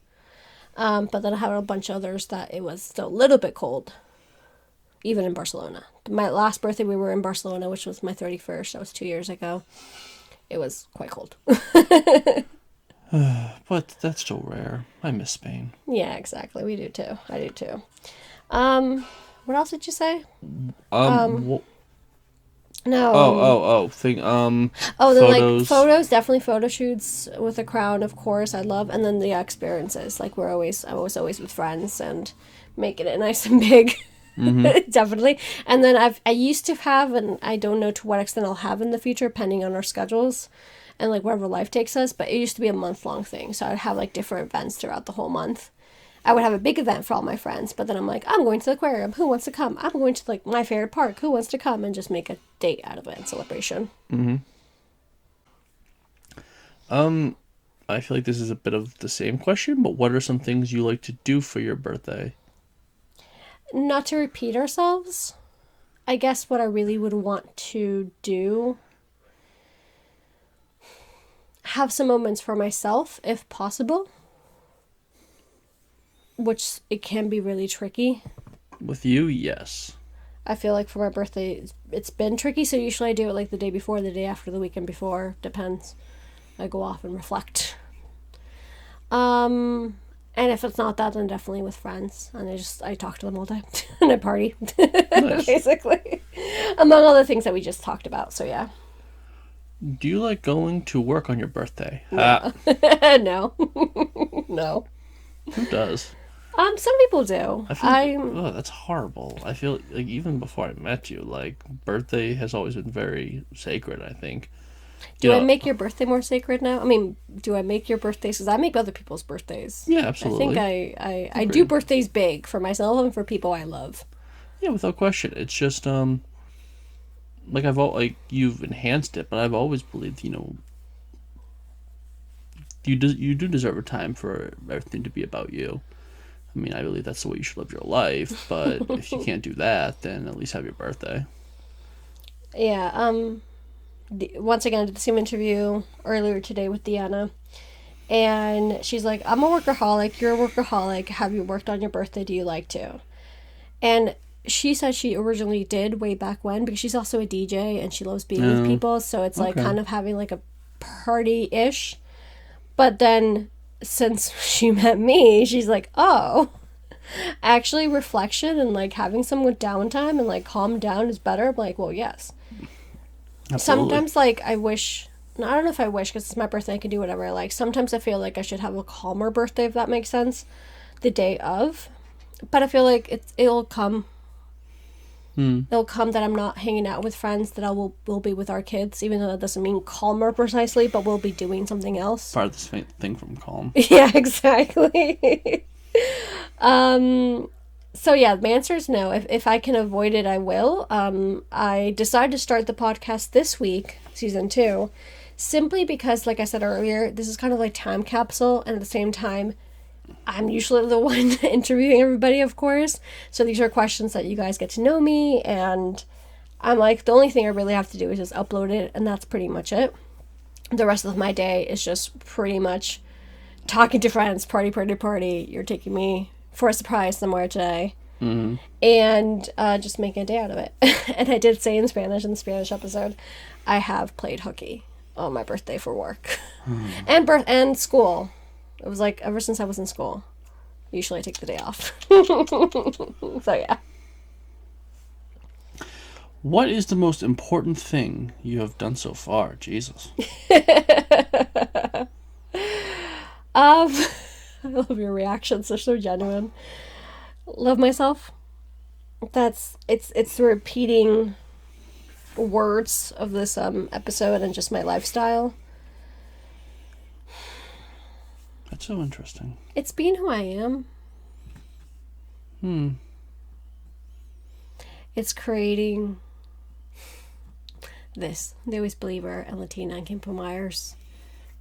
But then I had a bunch of others that it was still a little bit cold, even in Barcelona. My last birthday, we were in Barcelona, which was my 31st. That was 2 years ago. It was quite cold. But that's still rare. I miss Spain. Yeah, exactly. We do too. I do too. What else did you say? No. Thing. Then Photos. like photos, definitely photo shoots with a crowd, of course. I love, and then the experiences. Like I was always with friends and making it nice and big. Definitely. And then I used to have, and I don't know to what extent I'll have in the future, depending on our schedules and like wherever life takes us. But it used to be a month-long thing, so I'd have like different events throughout the whole month. I would have a big event for all my friends, but then I'm like, I'm going to the aquarium. Who wants to come? I'm going to like my favorite park. Who wants to come? And just make a date out of it and celebration. I feel like this is a bit of the same question, but what are some things you like to do for your birthday? Not to repeat ourselves, I guess what I really would want to do, have some moments for myself, if possible. Which it can be really tricky. With you, yes. I feel like for my birthday, it's been tricky, so usually I do it like the day before, the day after, the weekend before. Depends. I go off and reflect. And if it's not that, then definitely with friends. And I talk to them all day. And I party. Nice. Basically. Among all the things that we just talked about, so yeah. Do you like going to work on your birthday? No. No. No. Who does? Some people do. Oh, that's horrible. I feel like even before I met you, like birthday has always been very sacred, I think. Do I make your birthday more sacred now? I mean, do I make your birthdays? Because I make other people's birthdays. Yeah, absolutely. I think I do birthdays big for myself and for people I love. Yeah, without question. It's just like you've enhanced it, but I've always believed, you know, you do deserve a time for everything to be about you. I mean, I believe that's the way you should live your life, but if you can't do that, then at least have your birthday. Yeah, once again, I did the same interview earlier today with Deanna, and she's like, I'm a workaholic, you're a workaholic, have you worked on your birthday, do you like to? And she said she originally did way back when, because she's also a DJ, and she loves being with people, so it's like kind of having like a party-ish, but then since she met me, she's like, oh, actually reflection and like having some downtime and like calm down is better. I'm like, well, yes. Absolutely. Sometimes like I don't know if I wish, because it's my birthday, I can do whatever I like. Sometimes I feel like I should have a calmer birthday, if that makes sense, the day of. But I feel like it'll come. It'll come that I'm not hanging out with friends, that we'll be with our kids, even though that doesn't mean calmer precisely, but we'll be doing something else. Part of this thing from calm. Yeah, exactly. So yeah, the answer is no. If I can avoid it, I will. I decided to start the podcast this week, season 2, simply because, like I said earlier, this is kind of like time capsule, and at the same time, I'm usually the one interviewing everybody, of course. So these are questions that you guys get to know me, and I'm like, the only thing I really have to do is just upload it, and that's pretty much it. The rest of my day is just pretty much talking to friends, party, party, party. You're taking me for a surprise somewhere today. Mm-hmm. And just making a day out of it. And I did say in Spanish in the Spanish episode, I have played hooky on my birthday for work. And school. It was like ever since I was in school. Usually I take the day off. So yeah. What is the most important thing you have done so far? Jesus. I love your reactions. They're so genuine. Love myself. It's the repeating words of this episode and just my lifestyle. That's so interesting. It's being who I am. It's creating this, the Always Believer and Latina and Campo Myers.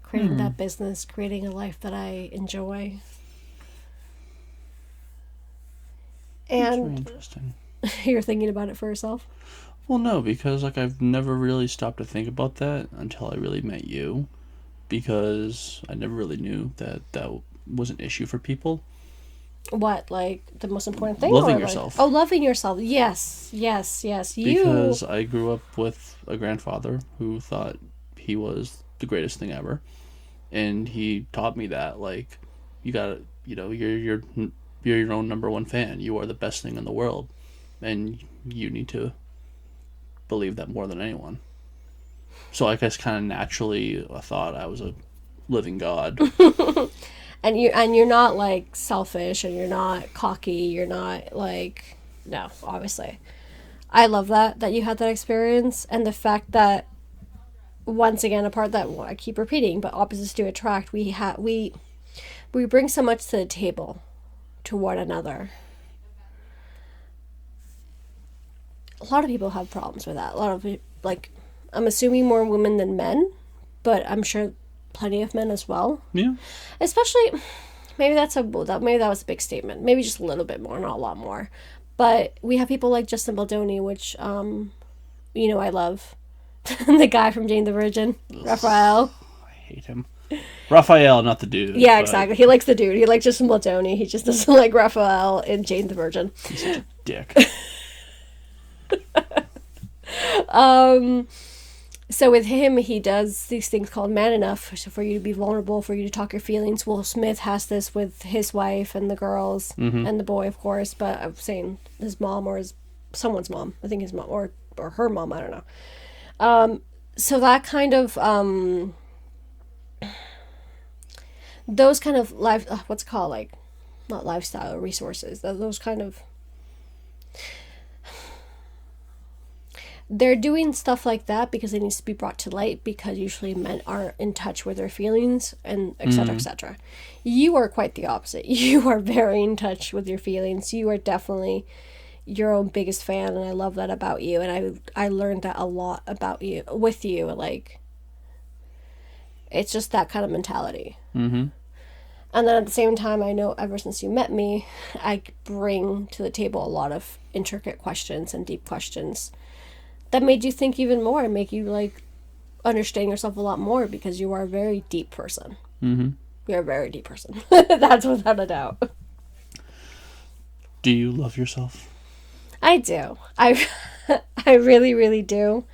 Creating that business, creating a life that I enjoy. That's And very interesting. you're thinking about it for yourself? Well, no, because like I've never really stopped to think about that until I really met you, because I never really knew that that was an issue for people. What, like the most important thing? Loving or, yourself. Like, oh, loving yourself. Yes, yes, yes. You. Because I grew up with a grandfather who thought he was the greatest thing ever, and he taught me that like you gotta, you're your own number one fan. You are the best thing in the world, and you need to believe that more than anyone. So I guess kind of naturally I thought I was a living god. And you're not like selfish, and you're not cocky. You're not like, no, obviously. I love that you had that experience, and the fact that, once again, a part that I keep repeating, but opposites do attract. We bring so much to the table to one another. A lot of people have problems with that. A lot of, like, I'm assuming more women than men, but I'm sure plenty of men as well. Yeah. Especially, maybe that was a big statement. Maybe just a little bit more, not a lot more. But we have people like Justin Baldoni, which, I love. The guy from Jane the Virgin, Raphael. I hate him. Raphael, not the dude. Yeah, but exactly. He likes the dude. He likes Justin Baldoni. He just doesn't like Raphael in Jane the Virgin. He's such a dick. So with him, he does these things called Man Enough, so for you to be vulnerable, for you to talk your feelings. Will Smith has this with his wife and the girls and the boy, of course. But I'm saying his mom or someone's mom. I think his mom or her mom. I don't know. So that kind of those kind of what's it called, like, not lifestyle resources. Those kind of, they're doing stuff like that because it needs to be brought to light, because usually men aren't in touch with their feelings, and etc. etc. You are quite the opposite. You are very in touch with your feelings. You are definitely your own biggest fan, and I love that about you. And I learned that a lot about you, with you. Like, it's just that kind of mentality. Mm-hmm. And then at the same time, I know ever since you met me, I bring to the table a lot of intricate questions and deep questions that made you think even more and make you, like, understand yourself a lot more, because you are a very deep person. Mm-hmm. You're a very deep person. That's without a doubt. Do you love yourself? I do. I really, really do.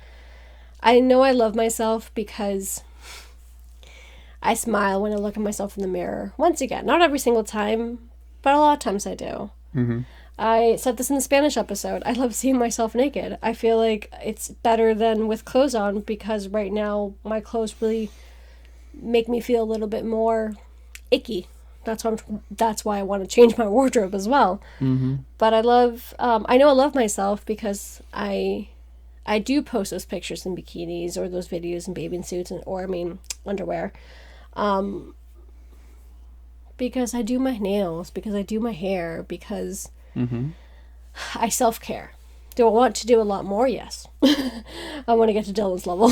I know I love myself because I smile when I look at myself in the mirror. Once again, not every single time, but a lot of times I do. Mm-hmm. I said this in the Spanish episode. I love seeing myself naked. I feel like it's better than with clothes on, because right now my clothes really make me feel a little bit more icky. That's why I want to change my wardrobe as well. Mm-hmm. But I know I love myself because I do post those pictures in bikinis or those videos in bathing suits underwear. Because I do my nails, because I do my hair, because I self-care. Do I want to do a lot more? Yes. I want to get to Dylan's level.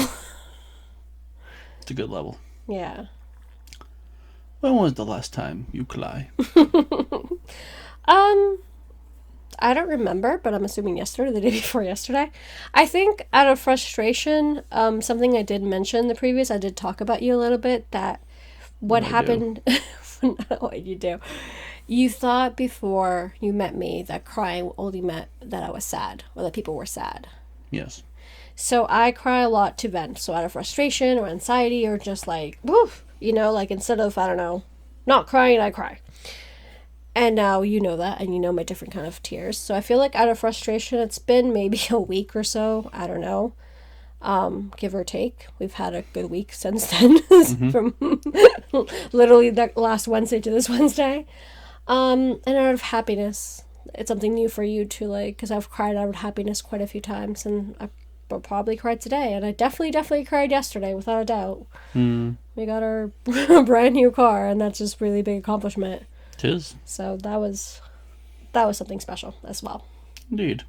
It's a good level. Yeah. When was the last time you cried? I don't remember, but I'm assuming yesterday, the day before yesterday. I think out of frustration, something I did mention the previous, I did talk about you a little bit, that what What I do. happened, what you do. You thought before you met me that crying only meant that I was sad, or that people were sad. Yes. So I cry a lot to vent. So out of frustration or anxiety or just like, woof, like instead of, I don't know, not crying, I cry. And now you know that, and you know my different kind of tears. So I feel like out of frustration, it's been maybe a week or so. I don't know, give or take. We've had a good week since then, from literally that last Wednesday to this Wednesday. And out of happiness, it's something new for you to like, because I've cried out of happiness quite a few times, and I probably cried today, and I definitely cried yesterday, without a doubt. We got our brand new car, and that's just really big accomplishment. Tis. So that was something special as well. Indeed.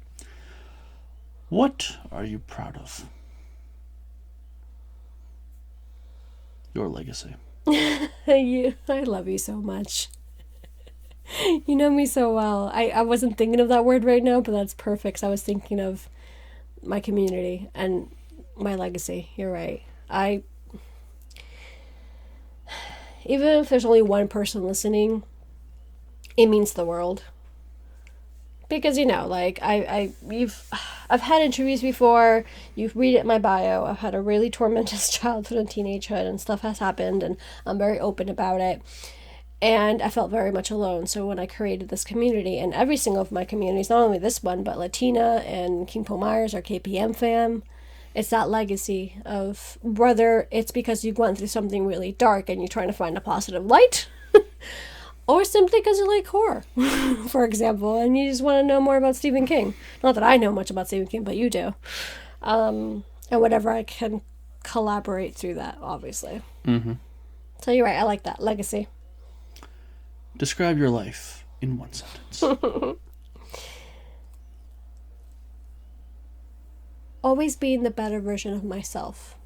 What are you proud of? Your legacy. I love you so much. You know me so well. I wasn't thinking of that word right now, but that's perfect. I was thinking of my community and my legacy. You're right. Even if there's only one person listening, it means the world. Because like I've had interviews before. You read it in my bio. I've had a really tormentous childhood and teenagehood, and stuff has happened, and I'm very open about it. And I felt very much alone. So when I created this community, and every single of my communities, not only this one, but Latina and King Paul Myers, our KPM fam, it's that legacy of whether it's because you went through something really dark and you're trying to find a positive light, or simply because you like horror, for example, and you just want to know more about Stephen King. Not that I know much about Stephen King, but you do. And whatever I can collaborate through that, obviously. So you're right, I like that. Legacy. Describe your life in one sentence. Always being the better version of myself.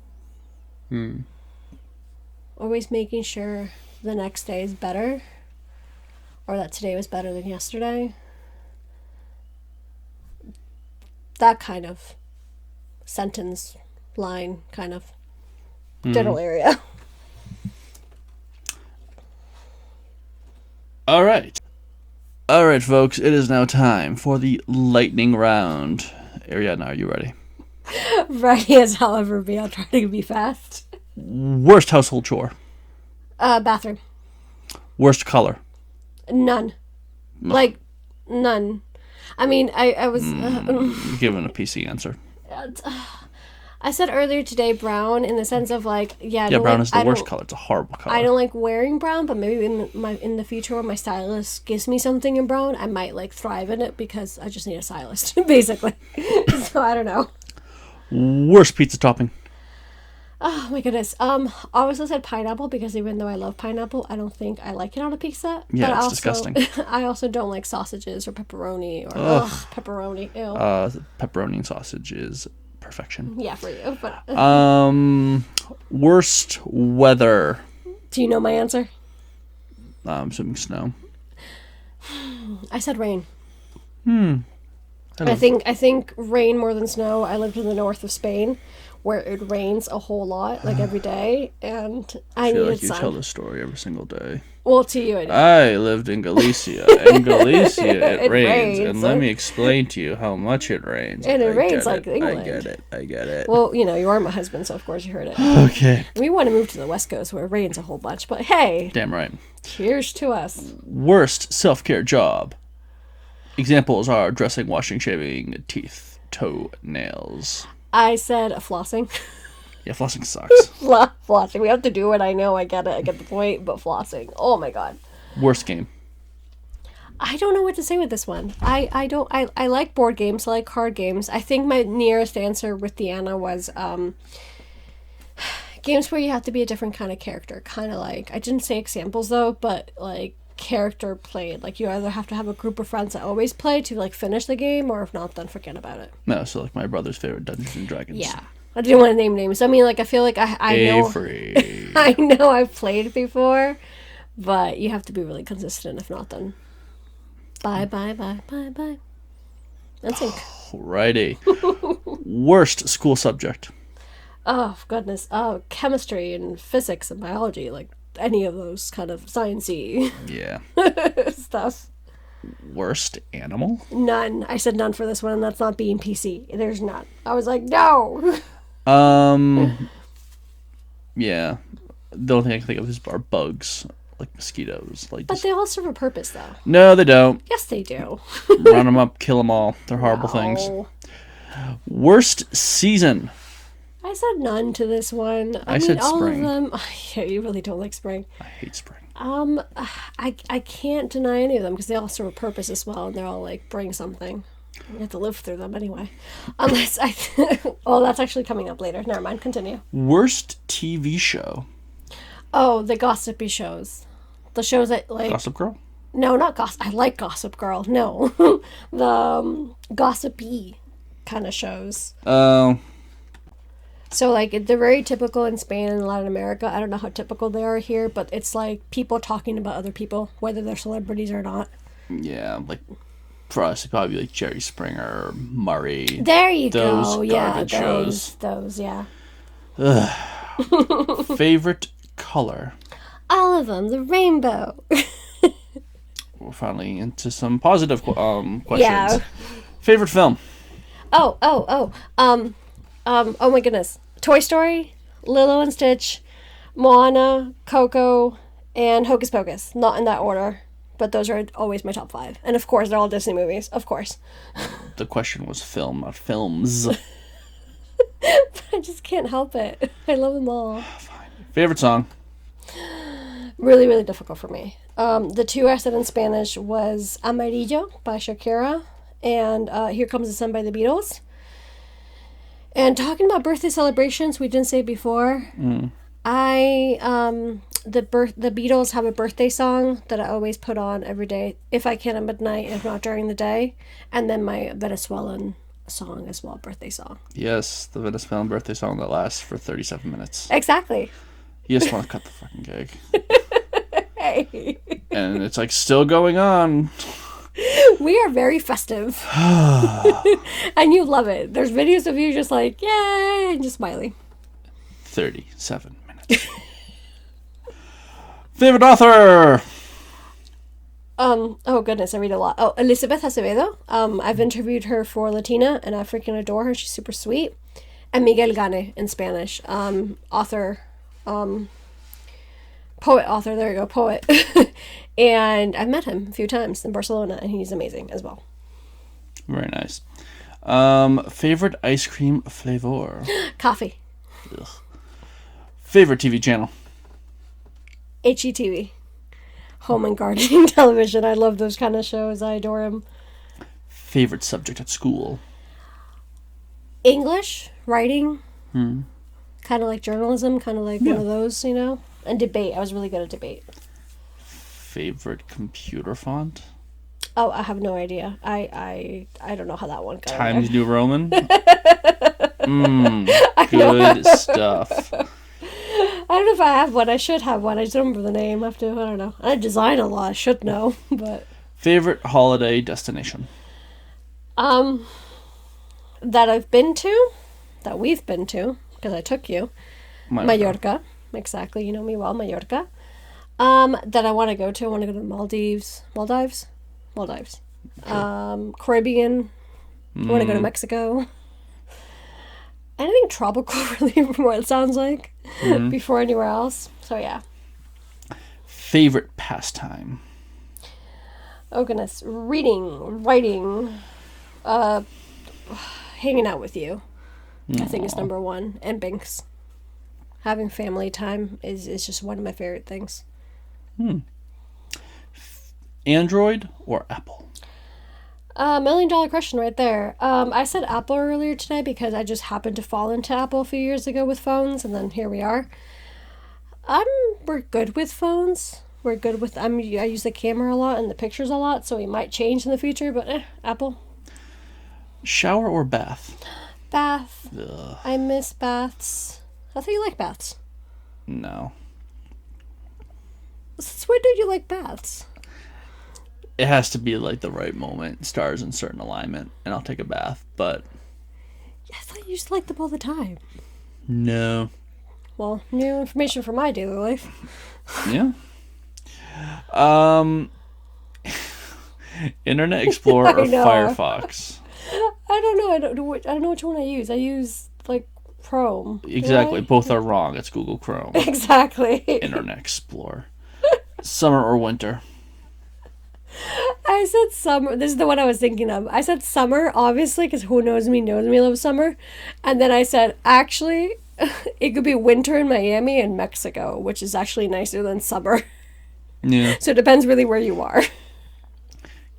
Always making sure the next day is better, or that today was better than yesterday. That kind of sentence, line, kind of general area. All right, folks. It is now time for the lightning round. Ariadna, are you ready? Ready as I'll ever be. I'll try to be fast. Worst household chore. Bathroom. Worst color. None. Like, none. I mean, I was... Given a PC answer. I said earlier today brown, in the sense of like, brown is the worst color. It's a horrible color. I don't like wearing brown, but maybe in the future when my stylist gives me something in brown, I might like thrive in it, because I just need a stylist, basically. So I don't know. Worst pizza topping. Oh my goodness. Obviously said pineapple, because even though I love pineapple, I don't think I like it on a pizza. Yeah, but it's disgusting. I also don't like sausages or pepperoni or pepperoni. Ew. Pepperoni and sausage is perfection. Yeah, for you. But worst weather. do you know my answer? I'm assuming snow. I said rain. I think rain more than snow. I lived in the north of Spain, where it rains a whole lot, like every day, and I feel needed like you sun. tell this story every single day. Well, to you, I do. I lived in Galicia. In Galicia, it rains, and let me explain to you how much it rains. And it rains get like England. I get it. Well, you are my husband, so of course you heard it. Okay. We want to move to the West Coast where it rains a whole bunch, but hey, Damn right. cheers to us. Worst self-care job. Examples are dressing, washing, shaving, teeth, toenails. I said flossing. Yeah, flossing sucks. Flossing. We have to do it. I know. I get it. I get the point. But flossing. Oh my god. Worst game. I don't know what to say with this one. I like board games. I like card games. I think my nearest answer with Deanna was games where you have to be a different kind of character. Kind of like, I didn't say examples though, but like character played. Like you either have to have a group of friends that always play to like finish the game, or if not, then forget about it. No, so like my brother's favorite Dungeons and Dragons. Yeah. I didn't want to name names. I mean, like, I feel like I know... Avery. I know I've played before, but you have to be really consistent. If not, then bye. NSYNC. Alrighty. Worst school subject. Oh, goodness. Oh, chemistry and physics and biology. Like, any of those kind of sciencey Yeah. stuff. Worst animal? None. I said none for this one, and that's not being PC. There's none. I was like, no. Yeah. The only thing I can think of is are bugs. Like mosquitoes. Like But they all serve a purpose, though. No, they don't. Yes, they do. Run them up, kill them all. They're horrible things. No. Worst season. I said none to this one. I mean, said all spring. of them. Yeah, you really don't like spring. I hate spring. I can't deny any of them because they all serve a purpose as well, and they're all like bring something. You have to live through them anyway. Unless I. Well, that's actually coming up later. Never mind. Continue. Worst TV show. Oh, the gossipy shows. The shows that like. Gossip Girl? No, not gossip. I like Gossip Girl. No, the gossipy kind of shows. Oh. So, like, they're very typical in Spain and Latin America. I don't know how typical they are here, but it's like people talking about other people, whether they're celebrities or not. Yeah, like for us, it'd probably be like Jerry Springer, Murray. There you those go. Yeah, garbage shows. those, yeah. Favorite color. All of them. The rainbow. We're finally into some positive questions. Yeah. Favorite film. Oh my goodness. Toy Story, Lilo and Stitch, Moana, Coco, and Hocus Pocus. Not in that order, but those are always my top 5. And of course, they're all Disney movies. Of course. The question was film, not films. I just can't help it. I love them all. Fine. Favorite song. Really, really difficult for me. The two I said in Spanish was Amarillo by Shakira and Here Comes the Sun by the Beatles. And talking about birthday celebrations, we didn't say before. The Beatles have a birthday song that I always put on every day, if I can at midnight, if not during the day, and then my Venezuelan song as well, birthday song. Yes, the Venezuelan birthday song that lasts for 37 minutes. Exactly. You just want to cut the fucking cake. Hey. And it's like still going on. We are very festive. And you love it. There's videos of you just like, yay, and just smiling. 37 minutes. Favorite author? Oh goodness, I read a lot. Oh, Elizabeth Acevedo. I've interviewed her for Latina, and I freaking adore her. She's super sweet. And Miguel Gane in Spanish. Author, poet, author, there you go, poet. And I've met him a few times in Barcelona, and he's amazing as well. Very nice. Favorite ice cream flavor? Coffee. Ugh. Favorite TV channel? HGTV. Home and gardening television. I love those kind of shows. I adore them. Favorite subject at school? English, writing. Kind of like journalism, kind of like one of those, you know? And debate. I was really good at debate. Favorite computer font? Oh, I have no idea. I don't know how that one got in Times New Roman? Good stuff. I don't know if I have one. I should have one. I just don't remember the name. I have to, I don't know. I design a lot. I should know, but... Favorite holiday destination? That I've been to, that we've been to, because I took you. Mallorca. Exactly. You know me well, Mallorca. That I want to go to. I want to go to the Maldives. Maldives. Sure. Caribbean. I want to go to Mexico. Anything tropical, really, from what it sounds like, before anywhere else. So, yeah. Favorite pastime? Oh, goodness. Reading, writing, hanging out with you, I think is number one. And Binks. Having family time is just one of my favorite things. Android or Apple? $1 million question right there. I said Apple earlier today because I just happened to fall into Apple a few years ago with phones, and then here we are. We're good with phones. We're good with. I use the camera a lot and the pictures a lot, so we might change in the future. But Apple. Shower or bath? Bath. Ugh. I miss baths. I thought you like baths. No. Since when did you like baths? it has to be like the right moment, stars in certain alignment, and I'll take a bath. But I thought you just liked them all the time. no. Well, new information for my daily life. Yeah. Internet Explorer or I know. Firefox? I don't know. I don't know which one I use. I use like Chrome. Exactly. Right? Both are wrong. It's Google Chrome. Exactly. Internet Explorer. Summer or winter? I said summer. This is the one I was thinking of. I said summer, obviously, because who knows me love summer. And then I said, actually, it could be winter in Miami and Mexico, which is actually nicer than summer. Yeah. So it depends really where you are.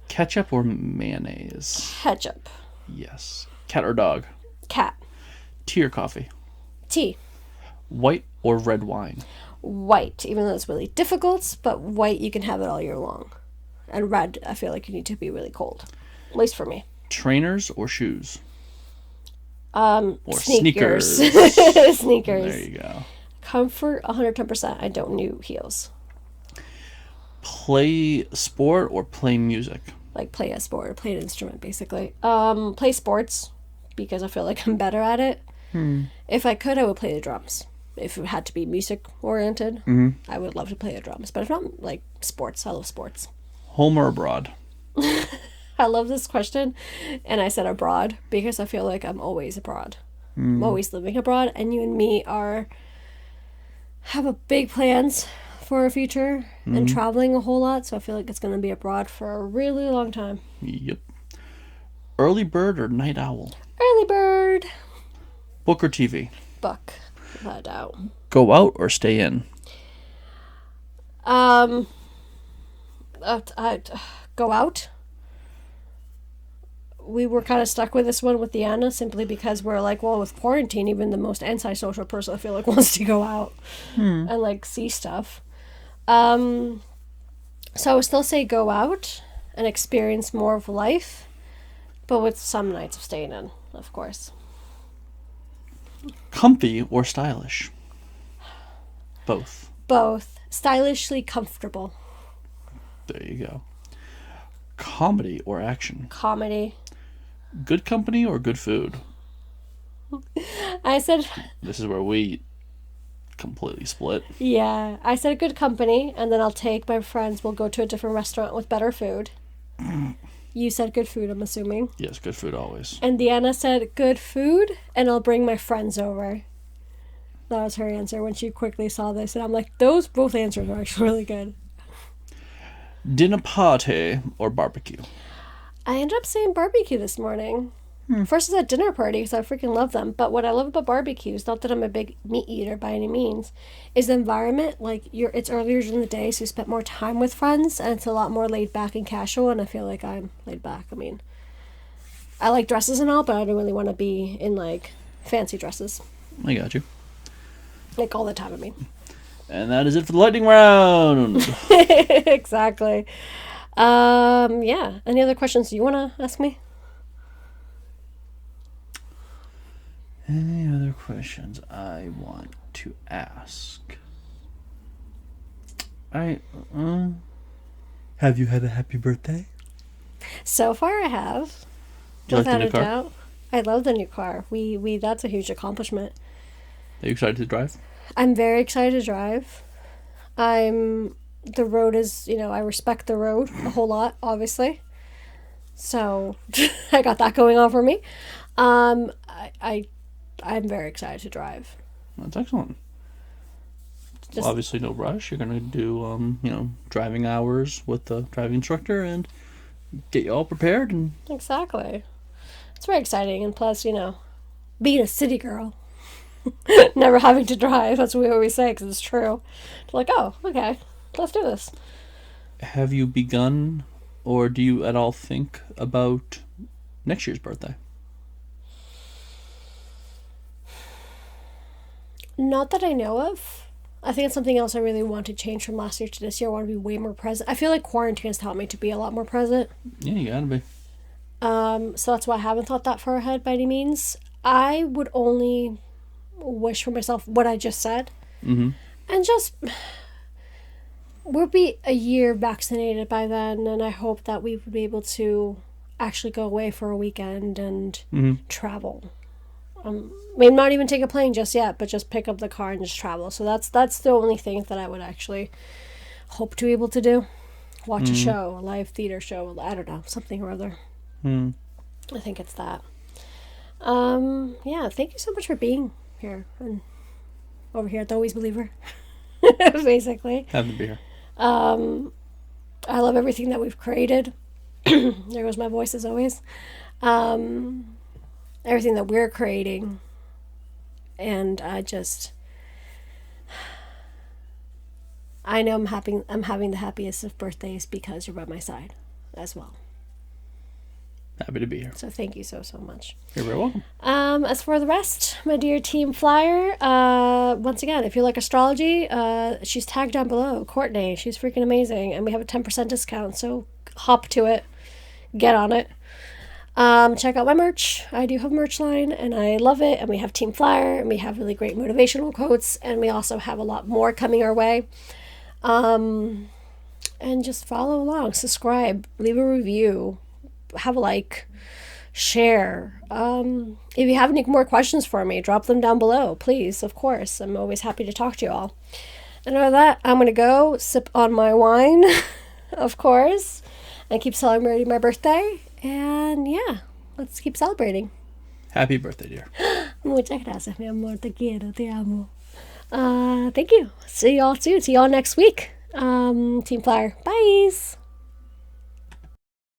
Ketchup or mayonnaise? Ketchup. Yes. Cat or dog? Cat. Tea or coffee? Tea. White or red wine? White, even though it's really difficult, but white, you can have it all year long. And red, I feel like you need to be really cold. At least for me. Trainers or shoes? Or sneakers. Sneakers. There you go. Comfort, 110%. I don't need heels. Play sport or play music? Like play a sport or play an instrument, basically. Play sports, because I feel like I'm better at it. If I could, I would play the drums. If it had to be music oriented, I would love to play the drums. But if not, like sports, I love sports. Home or abroad? I love this question, and I said abroad because I feel like I'm always abroad. I'm always living abroad, and you and me have a big plans for our future and traveling a whole lot, so I feel like it's going to be abroad for a really long time. Yep. Early bird or night owl? Early bird. Book or TV? Book, without a doubt. Go out or stay in? I'd go out. We were kind of stuck with this one with Deanna simply because we're like, well, with quarantine, even the most antisocial person I feel like wants to go out and like see stuff. So I would still say go out and experience more of life, but with some nights of staying in, of course. Comfy or stylish? Both. Both. Stylishly comfortable. There you go. Comedy or action? Comedy. Good company or good food? I said... This is where we completely split. Yeah. I said good company, and then I'll take my friends. We'll go to a different restaurant with better food. You said good food, I'm assuming. Yes, good food always. And Deanna said good food, and I'll bring my friends over. That was her answer when she quickly saw this. And I'm like, those both answers are actually really good. Dinner party or barbecue? I ended up saying barbecue this morning. First, I said dinner party because I freaking love them. But what I love about barbecues, not that I'm a big meat eater by any means, is the environment. Like, it's earlier in the day, so you spent more time with friends, and it's a lot more laid back and casual, and I feel like I'm laid back. I mean, I like dresses and all, but I don't really want to be in, like, fancy dresses. I got you. Like, all the time, I mean. And that is it for the lightning round. Exactly. Yeah. Any other questions you want to ask me? Any other questions I want to ask? Have you had a happy birthday? So far, I have. Do you like the Without new a car? doubt. I love the new car. We that's a huge accomplishment. Are you excited to drive? I'm very excited to drive. The road is, I respect the road a whole lot, obviously. So I got that going on for me. I'm very excited to drive. That's excellent. Just, Obviously, no rush. You're going to do, driving hours with the driving instructor and get you all prepared. And exactly. It's very exciting. And plus, being a city girl, never having to drive, that's what we always say because it's true. Like, oh, okay, let's do this. have you begun, or do you at all think about next year's birthday? Not that I know of. I think it's something else I really want to change from last year to this year. I want to be way more present. I feel like quarantine has taught me to be a lot more present. Yeah, you gotta be. So that's why I haven't thought that far ahead by any means. I would only wish for myself what I just said. Mm-hmm. And just we'll be a year vaccinated by then, and I hope that we would be able to actually go away for a weekend and travel. Maybe not even take a plane just yet, but just pick up the car and just travel. So that's the only thing that I would actually hope to be able to do. Watch a show, a live theater show, I don't know, something or other. I think it's that. Yeah, thank you so much for being here and over here at the Always Believer. Basically. Happy to be here. I love everything that we've created. There goes my voice as always. Everything that we're creating. And I know I'm having the happiest of birthdays because you're by my side as well. Happy to be here. So thank you so much. You're very welcome. As for the rest, my dear Team Flyer, once again, if you like astrology, she's tagged down below, Courtney. She's freaking amazing, and we have a 10% discount, so hop to it. Get on it. Check out my merch. I do have a merch line, and I love it, and we have Team Flyer, and we have really great motivational quotes, and we also have a lot more coming our way. And just follow along, subscribe, leave a review, have a like, share. If you have any more questions for me, drop them down below, please. Of course, I'm always happy to talk to you all. And with that, I'm gonna go sip on my wine, of course, and keep celebrating my birthday. And yeah, let's keep celebrating. Happy birthday, dear. Muchas gracias, mi amor. Te quiero, te amo. Thank you. See y'all soon. See y'all next week. Team Flyer. Bye.